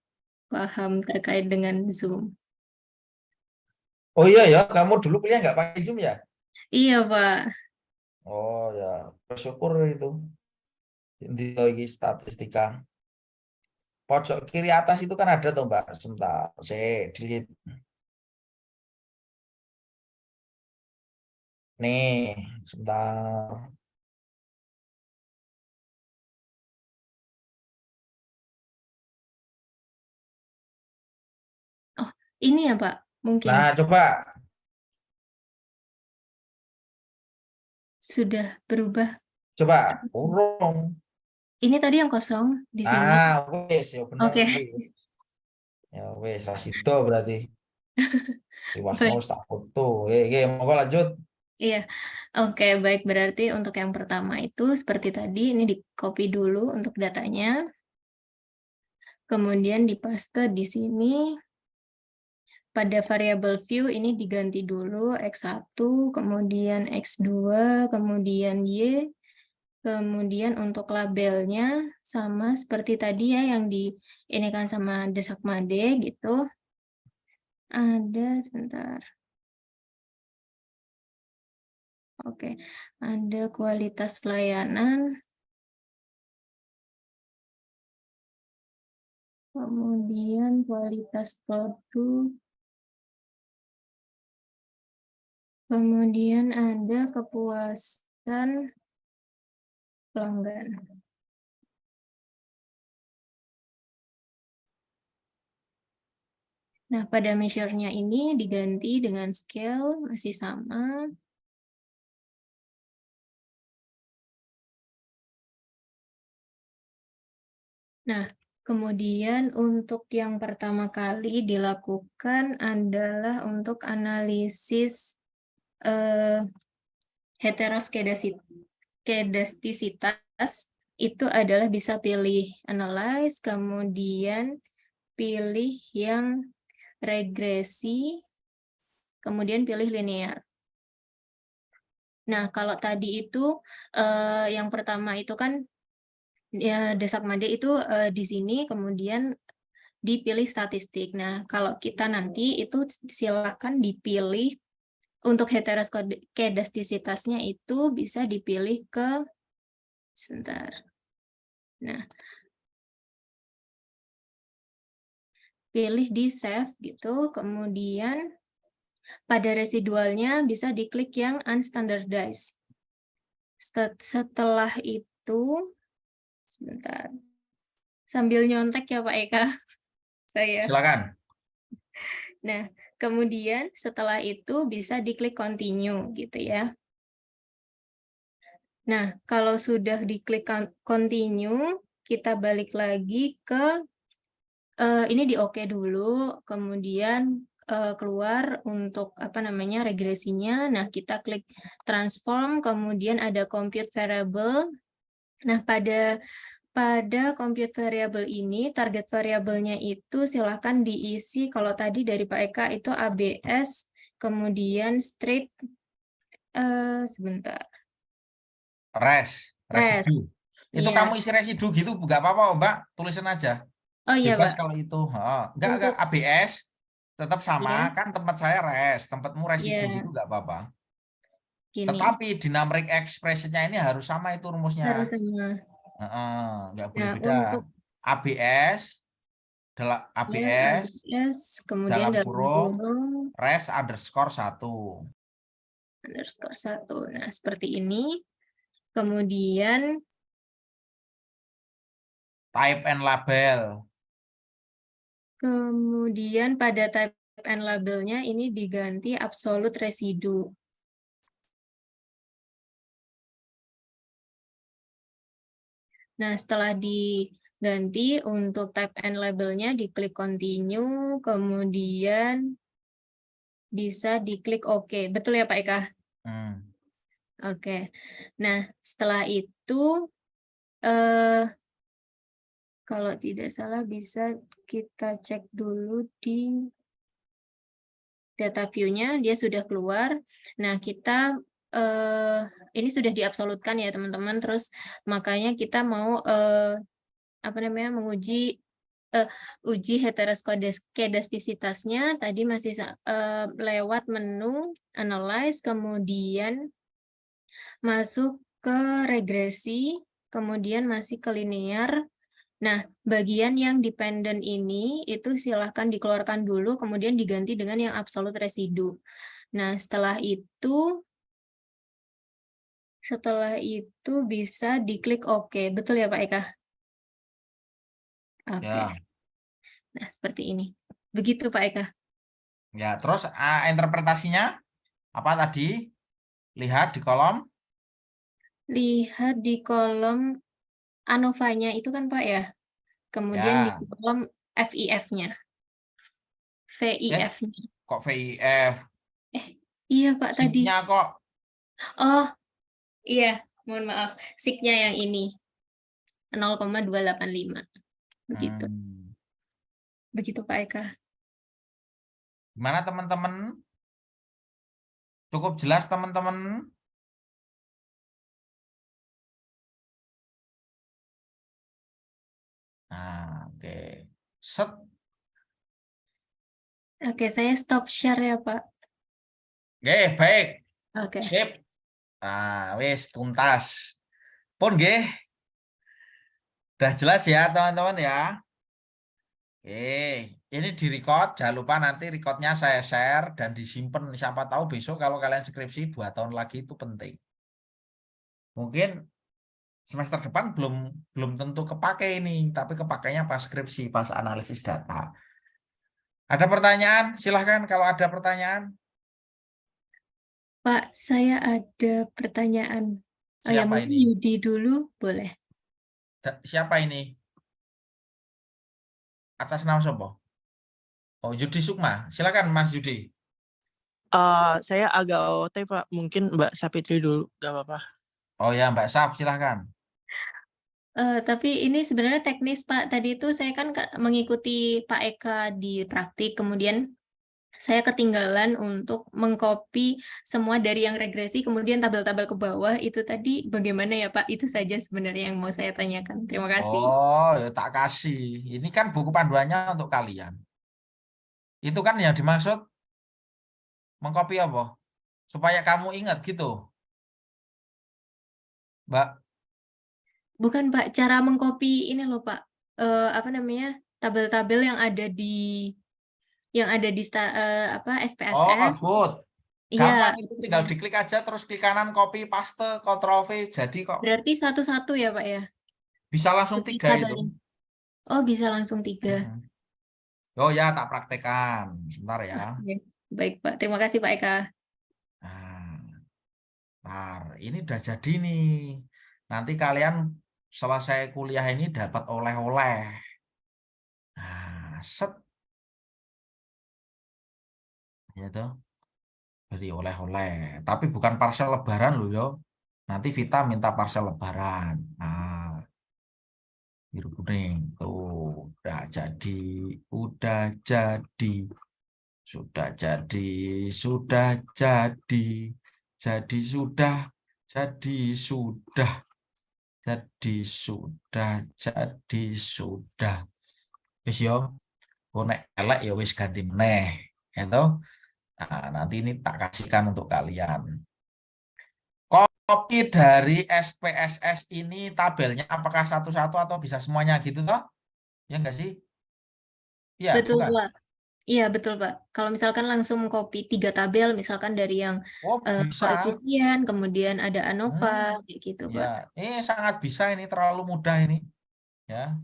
Speaker 7: paham terkait dengan Zoom.
Speaker 1: Oh iya ya, kamu dulu kuliah nggak pakai Zoom ya?
Speaker 7: Iya, Pak.
Speaker 1: Oh ya, bersyukur itu. Di lagi statistika. Pojok kiri atas itu kan ada tuh Mbak. Sebentar, saya delete. Nih, sebentar.
Speaker 7: Oh, ini ya, Pak. Mungkin
Speaker 1: Nah, coba.
Speaker 7: sudah berubah.
Speaker 1: Coba urung.
Speaker 7: Ini tadi yang kosong di sini.
Speaker 1: Nah, wes ya bener
Speaker 7: Oke.
Speaker 1: kuwi. Ya wes rasido berarti. Tiwas mau
Speaker 7: Baik.
Speaker 1: tak foto. Monggo lanjut.
Speaker 7: Iya. Oke, baik. Berarti untuk yang pertama itu seperti tadi, ini di-copy dulu untuk datanya. Kemudian dipaste di sini. Pada variabel view ini diganti dulu X1, kemudian X2, kemudian Y. Kemudian untuk labelnya sama seperti tadi ya yang ini kan sama Desakmade gitu. Ada sebentar. Oke, ada kualitas layanan. Kemudian kualitas produk. Kemudian ada kepuasan pelanggan. Nah, pada measure-nya ini diganti dengan scale, masih sama. Nah, kemudian untuk yang pertama kali dilakukan adalah untuk analisis heteroskedastisitas. Itu adalah bisa pilih analyze, kemudian pilih yang regresi, kemudian pilih linear. Nah, kalau tadi itu yang pertama itu kan ya Desakmade itu di sini kemudian dipilih statistik. Nah, kalau kita nanti itu silakan dipilih untuk heteroskedastisitasnya itu bisa dipilih ke sebentar. Nah, pilih di save gitu, kemudian pada residualnya bisa diklik yang unstandardized. Setelah itu, sebentar, sambil nyontek ya Pak Eka, saya.
Speaker 1: Silakan.
Speaker 7: Nah, kemudian setelah itu bisa diklik continue gitu ya. Nah, kalau sudah diklik continue, kita balik lagi ke ini di oke dulu, kemudian keluar untuk apa namanya regresinya. Nah, kita klik transform, kemudian ada compute variable. Nah, pada compute variable ini, target variabelnya itu silakan diisi, kalau tadi dari Pak Eka itu ABS, kemudian strip, sebentar.
Speaker 1: Residu. Itu
Speaker 7: Iya.
Speaker 1: kamu isi residu gitu, nggak apa-apa Mbak, tulisin aja.
Speaker 7: Oh iya,
Speaker 1: Bebas
Speaker 7: Pak.
Speaker 1: kalau itu. Enggak
Speaker 7: Untuk
Speaker 1: ABS, tetap sama,
Speaker 7: Iya.
Speaker 1: kan tempat saya tempatmu residu
Speaker 7: Iya.
Speaker 1: gitu nggak apa-apa.
Speaker 7: Gini,
Speaker 1: Tetapi dynamic expression-nya ini harus sama itu rumusnya.
Speaker 7: harus sama.
Speaker 1: Nggak boleh
Speaker 7: Nah,
Speaker 1: beda.
Speaker 7: untuk
Speaker 1: ABS,
Speaker 7: kemudian
Speaker 1: dalam
Speaker 7: dalam
Speaker 1: kurung
Speaker 7: kurung
Speaker 1: res _1.
Speaker 7: _1. Nah, seperti ini. Kemudian
Speaker 1: Type and label.
Speaker 7: Kemudian pada type and labelnya ini diganti absolute residu. Nah, setelah diganti untuk type and labelnya diklik continue, kemudian bisa diklik OK. Betul ya Pak Eka? Oke. Nah, setelah itu kalau tidak salah bisa kita cek dulu di data view-nya, dia sudah keluar. Nah, kita ini sudah diabsolutkan ya teman-teman. Terus makanya kita mau menguji uji heteroskedastisitasnya tadi masih lewat menu analyze, kemudian masuk ke regresi, kemudian masih ke linear. Nah, bagian yang dependent ini itu silahkan dikeluarkan dulu, kemudian diganti dengan yang absolute residu. Nah, setelah itu bisa diklik OK. Betul ya Pak Eka? Oke.
Speaker 1: Ya.
Speaker 7: Nah, seperti ini. Begitu Pak Eka.
Speaker 1: Ya, terus interpretasinya apa tadi? Lihat di kolom.
Speaker 7: Lihat di kolom ANOVA-nya itu kan Pak ya. Kemudian di
Speaker 1: Ya.
Speaker 7: kolom FIF-nya. VIF-nya.
Speaker 1: Kok VIF?
Speaker 7: Iya Pak tadi.
Speaker 1: SIG-nya kok.
Speaker 7: Oh, iya. Mohon maaf. SIG-nya yang ini. 0,285. Begitu. Begitu Pak Eka.
Speaker 1: Gimana teman-teman? Cukup jelas teman-teman? Nah, oke. Set.
Speaker 7: Oke, saya stop share ya Pak.
Speaker 1: Oke, baik.
Speaker 7: Oke.
Speaker 1: Sip. Nah, wis tuntas. Pun nggih. Udah jelas ya teman-teman ya. Ini di-record, jangan lupa nanti recordnya saya share dan disimpan. Siapa tahu besok kalau kalian skripsi 2 tahun lagi itu penting. Mungkin semester depan belum tentu kepake ini, tapi kepakainya pas skripsi, pas analisis data. Ada pertanyaan? Silahkan kalau ada pertanyaan.
Speaker 7: Pak, saya ada pertanyaan. Ya,
Speaker 1: Siapa
Speaker 7: mungkin
Speaker 1: ini?
Speaker 7: Yudi dulu, boleh.
Speaker 1: Siapa ini? Atas nama siapa? Oh, Yudi Sukma. Silakan Mas Yudi.
Speaker 6: Saya agak OT Pak, mungkin Mbak Sapitri dulu, gak apa-apa.
Speaker 1: Oh ya, Mbak Sap, silakan.
Speaker 7: Tapi ini sebenarnya teknis Pak. Tadi itu saya kan mengikuti Pak Eka di praktik, kemudian saya ketinggalan untuk mengcopy semua dari yang regresi, kemudian tabel-tabel ke bawah. Itu tadi bagaimana ya Pak? Itu saja sebenarnya yang mau saya tanyakan. Terima kasih.
Speaker 1: Oh, ya tak kasih. Ini kan buku panduannya untuk kalian. Itu kan yang dimaksud mengcopy apa? Supaya kamu ingat gitu. Mbak.
Speaker 7: Bukan Pak, cara mengcopy ini loh Pak. Apa namanya? Tabel-tabel yang ada di SPSS.
Speaker 1: Oh, good.
Speaker 7: Iya.
Speaker 1: Gampang itu tinggal diklik aja terus klik kanan copy paste Ctrl V jadi kok.
Speaker 7: Berarti satu-satu ya Pak ya?
Speaker 1: Bisa langsung 3 itu.
Speaker 7: Oh, bisa langsung 3.
Speaker 1: Oh ya, tak praktekkan. Sebentar ya.
Speaker 7: Baik Pak, terima kasih Pak Eka.
Speaker 1: Nah, ini udah jadi nih. Nanti kalian selesai kuliah ini dapat oleh-oleh. Nah, set. Gitu. Beri oleh-oleh. Tapi bukan parcel lebaran loh yo. Nanti Vita minta parcel lebaran. Nah, biru kuning. Tuh, udah jadi. Sudah jadi. Sudah jadi. Jadi sudah. Wis yo. Nek elek ya wis ganti meneh. Gitu. Nah, nanti ini tak kasihkan untuk kalian. Kopi dari SPSS ini tabelnya apakah satu-satu atau bisa semuanya gitu toh? Ya enggak sih? Iya,
Speaker 7: Betul
Speaker 1: bukan?
Speaker 7: Pak. Iya betul Pak. Kalau misalkan langsung copy 3 tabel, misalkan dari yang
Speaker 1: bisa.
Speaker 7: koefisien, kemudian ada ANOVA, kayak gitu Pak.
Speaker 1: Ya, ini sangat bisa, ini terlalu mudah ini. Ya.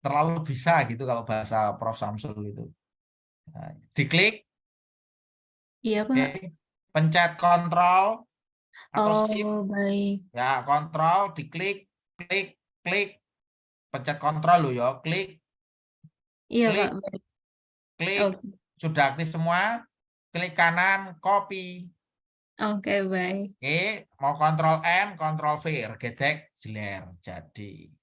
Speaker 1: Terlalu bisa gitu kalau bahasa Prof Samsul gitu. Nah, diklik.
Speaker 7: Iya Pak.
Speaker 1: Oke. Pencet kontrol atau shift.
Speaker 7: Baik.
Speaker 1: Ya, kontrol, diklik, klik. Pencet kontrol lo ya, klik.
Speaker 7: Iya
Speaker 1: Klik.
Speaker 7: Pak. Baik.
Speaker 1: Klik. Sudah aktif semua. Klik kanan, copy.
Speaker 7: Oke, baik.
Speaker 1: Oke, mau kontrol N, kontrol V, gedek, jeler, jadi.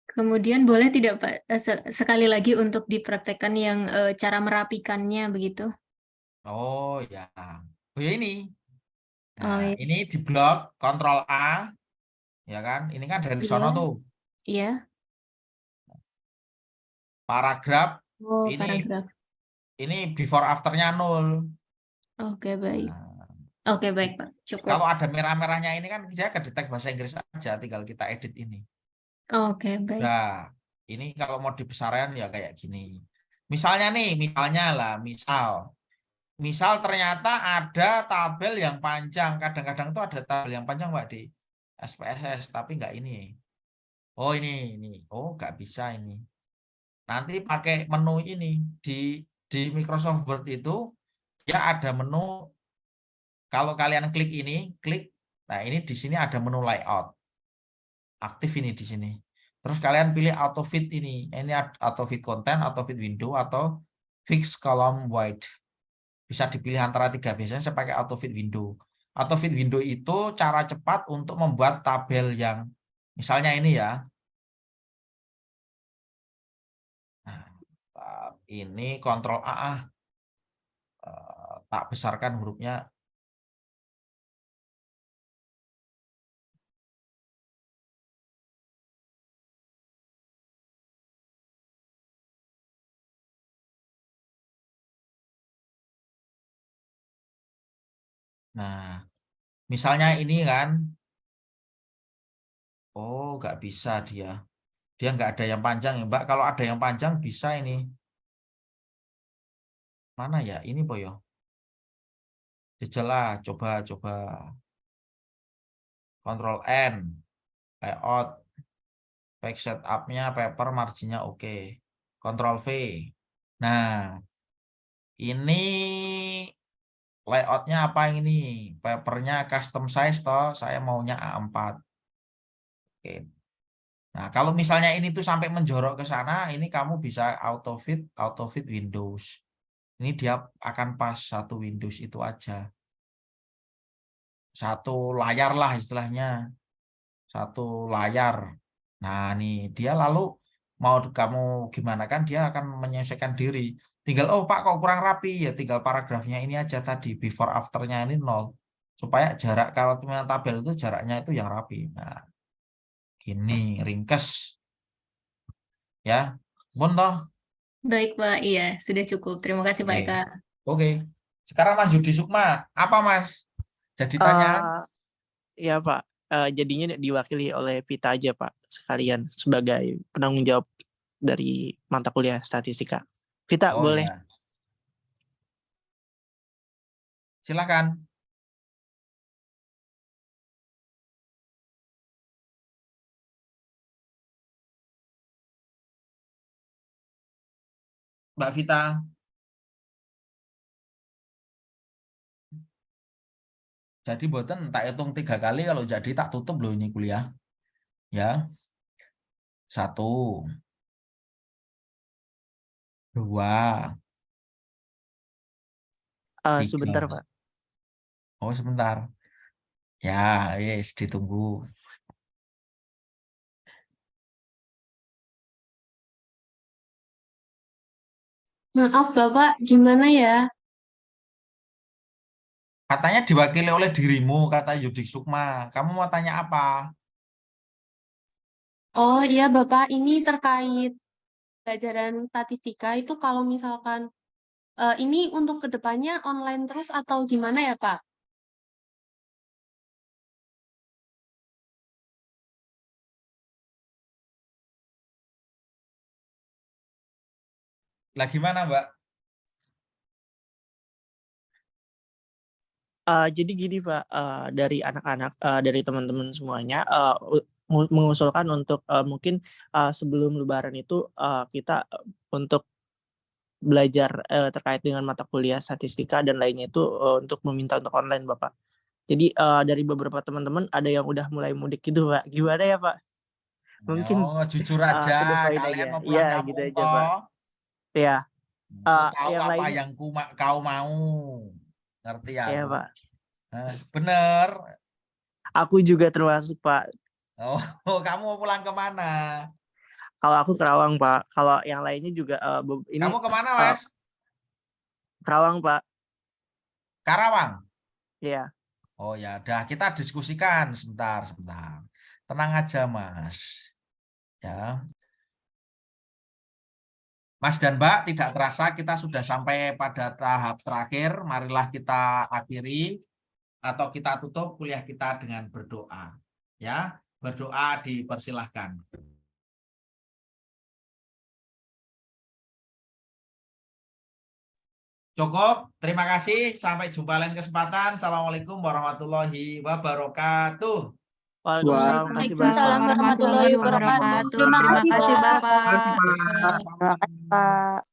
Speaker 7: Kemudian boleh tidak Pak, sekali lagi untuk dipraktekkan yang cara merapikannya begitu?
Speaker 1: Oh ya, oh ya ini. Nah,
Speaker 7: Oh, iya.
Speaker 1: ini di blok, kontrol A, ya kan? Ini kan dari sono tuh.
Speaker 7: Iya.
Speaker 1: paragraf
Speaker 7: Oh,
Speaker 1: ini
Speaker 7: paragraf.
Speaker 1: ini before afternya 0.
Speaker 7: Oke, baik.
Speaker 1: Nah,
Speaker 7: Oke, baik, Pak. Cukup.
Speaker 1: kalau ada merah-merahnya ini kan dia kedetek bahasa Inggris aja, tinggal kita edit ini.
Speaker 7: Oke, baik.
Speaker 1: Nah, ini kalau mau dibesarkan ya kayak gini. Misalnya nih, misal ternyata ada tabel yang panjang. Kadang-kadang tuh ada tabel yang panjang, Pak, di SPSS, tapi nggak ini. Oh, ini. Oh, nggak bisa ini. Nanti pakai menu ini di Microsoft Word itu ya ada menu. Kalau kalian klik ini, nah ini di sini ada menu layout. Aktif ini di sini. Terus kalian pilih auto fit ini. Ini auto fit content, auto fit window, atau fix column wide. Bisa dipilih antara 3. Biasanya saya pakai auto fit window. Auto fit window itu cara cepat untuk membuat tabel yang misalnya ini ya. Nah, ini Ctrl A. Tak besarkan hurufnya. Nah, misalnya ini kan. Oh, nggak bisa dia. Dia nggak ada yang panjang ya, Mbak. Kalau ada yang panjang bisa ini. Mana ya? Ini Boyo. Jejelah, coba. Ctrl N. Layout. Page setup-nya, paper, marginnya oke. Ctrl V. Nah, ini layout-nya apa ini? Papernya custom size toh. Saya maunya A4. Oke. Nah, kalau misalnya ini tuh sampai menjorok ke sana, ini kamu bisa auto fit Windows. Ini dia akan pas satu Windows itu aja. Satu layar lah istilahnya. Satu layar. Nah, nih dia lalu mau kamu gimana kan dia akan menyesuaikan diri. Tinggal, oh Pak kok kurang rapi, ya tinggal paragrafnya ini aja tadi, before afternya ini 0. Supaya jarak, kalau tabel itu jaraknya itu yang rapi. Nah, gini, ringkes. Ya, pun toh.
Speaker 7: Baik, Pak. Iya, sudah cukup. Terima kasih, Pak
Speaker 1: Oke.
Speaker 7: Eka.
Speaker 1: Oke. Sekarang Mas Yudi Sukma, apa Mas? Jadi tanya.
Speaker 6: Ya Pak, jadinya diwakili oleh Pita aja Pak, sekalian sebagai penanggung jawab dari mata kuliah statistika. Pita
Speaker 1: Oh
Speaker 6: boleh?
Speaker 1: ya. Silakan. Mbak Vita. Jadi boten tak hitung 3 kali, kalau jadi tak tutup loh ini kuliah. Ya. 1, 2, 3.
Speaker 6: Sebentar Pak.
Speaker 1: Oh sebentar. Ya, yes, ditunggu.
Speaker 2: Maaf Bapak, gimana ya?
Speaker 1: Katanya diwakili oleh dirimu, kata Yudi Sukma. Kamu mau tanya apa?
Speaker 2: Oh iya Bapak, ini terkait pelajaran statistika itu kalau misalkan ini untuk kedepannya online terus atau gimana ya Pak?
Speaker 1: Lah gimana, Mbak?
Speaker 6: Jadi gini Pak, dari anak-anak, dari teman-teman semuanya, mengusulkan untuk mungkin sebelum Lebaran itu kita untuk belajar terkait dengan mata kuliah statistika dan lainnya itu untuk meminta untuk online Bapak. Jadi dari beberapa teman-teman ada yang udah mulai mudik gitu Pak. Gimana ya Pak? Mungkin
Speaker 1: Oh, jujur aja,
Speaker 6: to the point
Speaker 1: kalian
Speaker 6: aja.
Speaker 1: mau
Speaker 6: Iya
Speaker 1: pulang
Speaker 6: gitu
Speaker 1: kampung
Speaker 6: aja
Speaker 1: toh.
Speaker 6: Pak. Ya,
Speaker 1: Aku tahu
Speaker 6: yang
Speaker 1: apa
Speaker 6: lain
Speaker 1: yang kau mau. Ngerti
Speaker 6: ya
Speaker 1: aku.
Speaker 6: Pak.
Speaker 1: Bener.
Speaker 6: Aku juga termasuk Pak.
Speaker 1: Oh, kamu mau pulang kemana?
Speaker 6: Kalau aku Kerawang Pak. Kalau yang lainnya juga ini
Speaker 1: Kamu kemana, Mas?
Speaker 6: Kerawang Pak.
Speaker 1: Karawang.
Speaker 6: Iya.
Speaker 1: Oh ya, udah kita diskusikan sebentar. Tenang aja, Mas. Ya. Mas dan Mbak, tidak terasa kita sudah sampai pada tahap terakhir. Marilah kita akhiri atau kita tutup kuliah kita dengan berdoa. Ya, berdoa dipersilahkan. Cukup, terima kasih. Sampai jumpa lain kesempatan. Assalamualaikum warahmatullahi wabarakatuh.
Speaker 6: Waalaikumsalam. Terima kasih, Bapak.
Speaker 3: Waalaikumsalam warahmatullahi wabarakatuh.
Speaker 2: Terima kasih, Bapak.
Speaker 1: Sama-sama.
Speaker 3: Pak.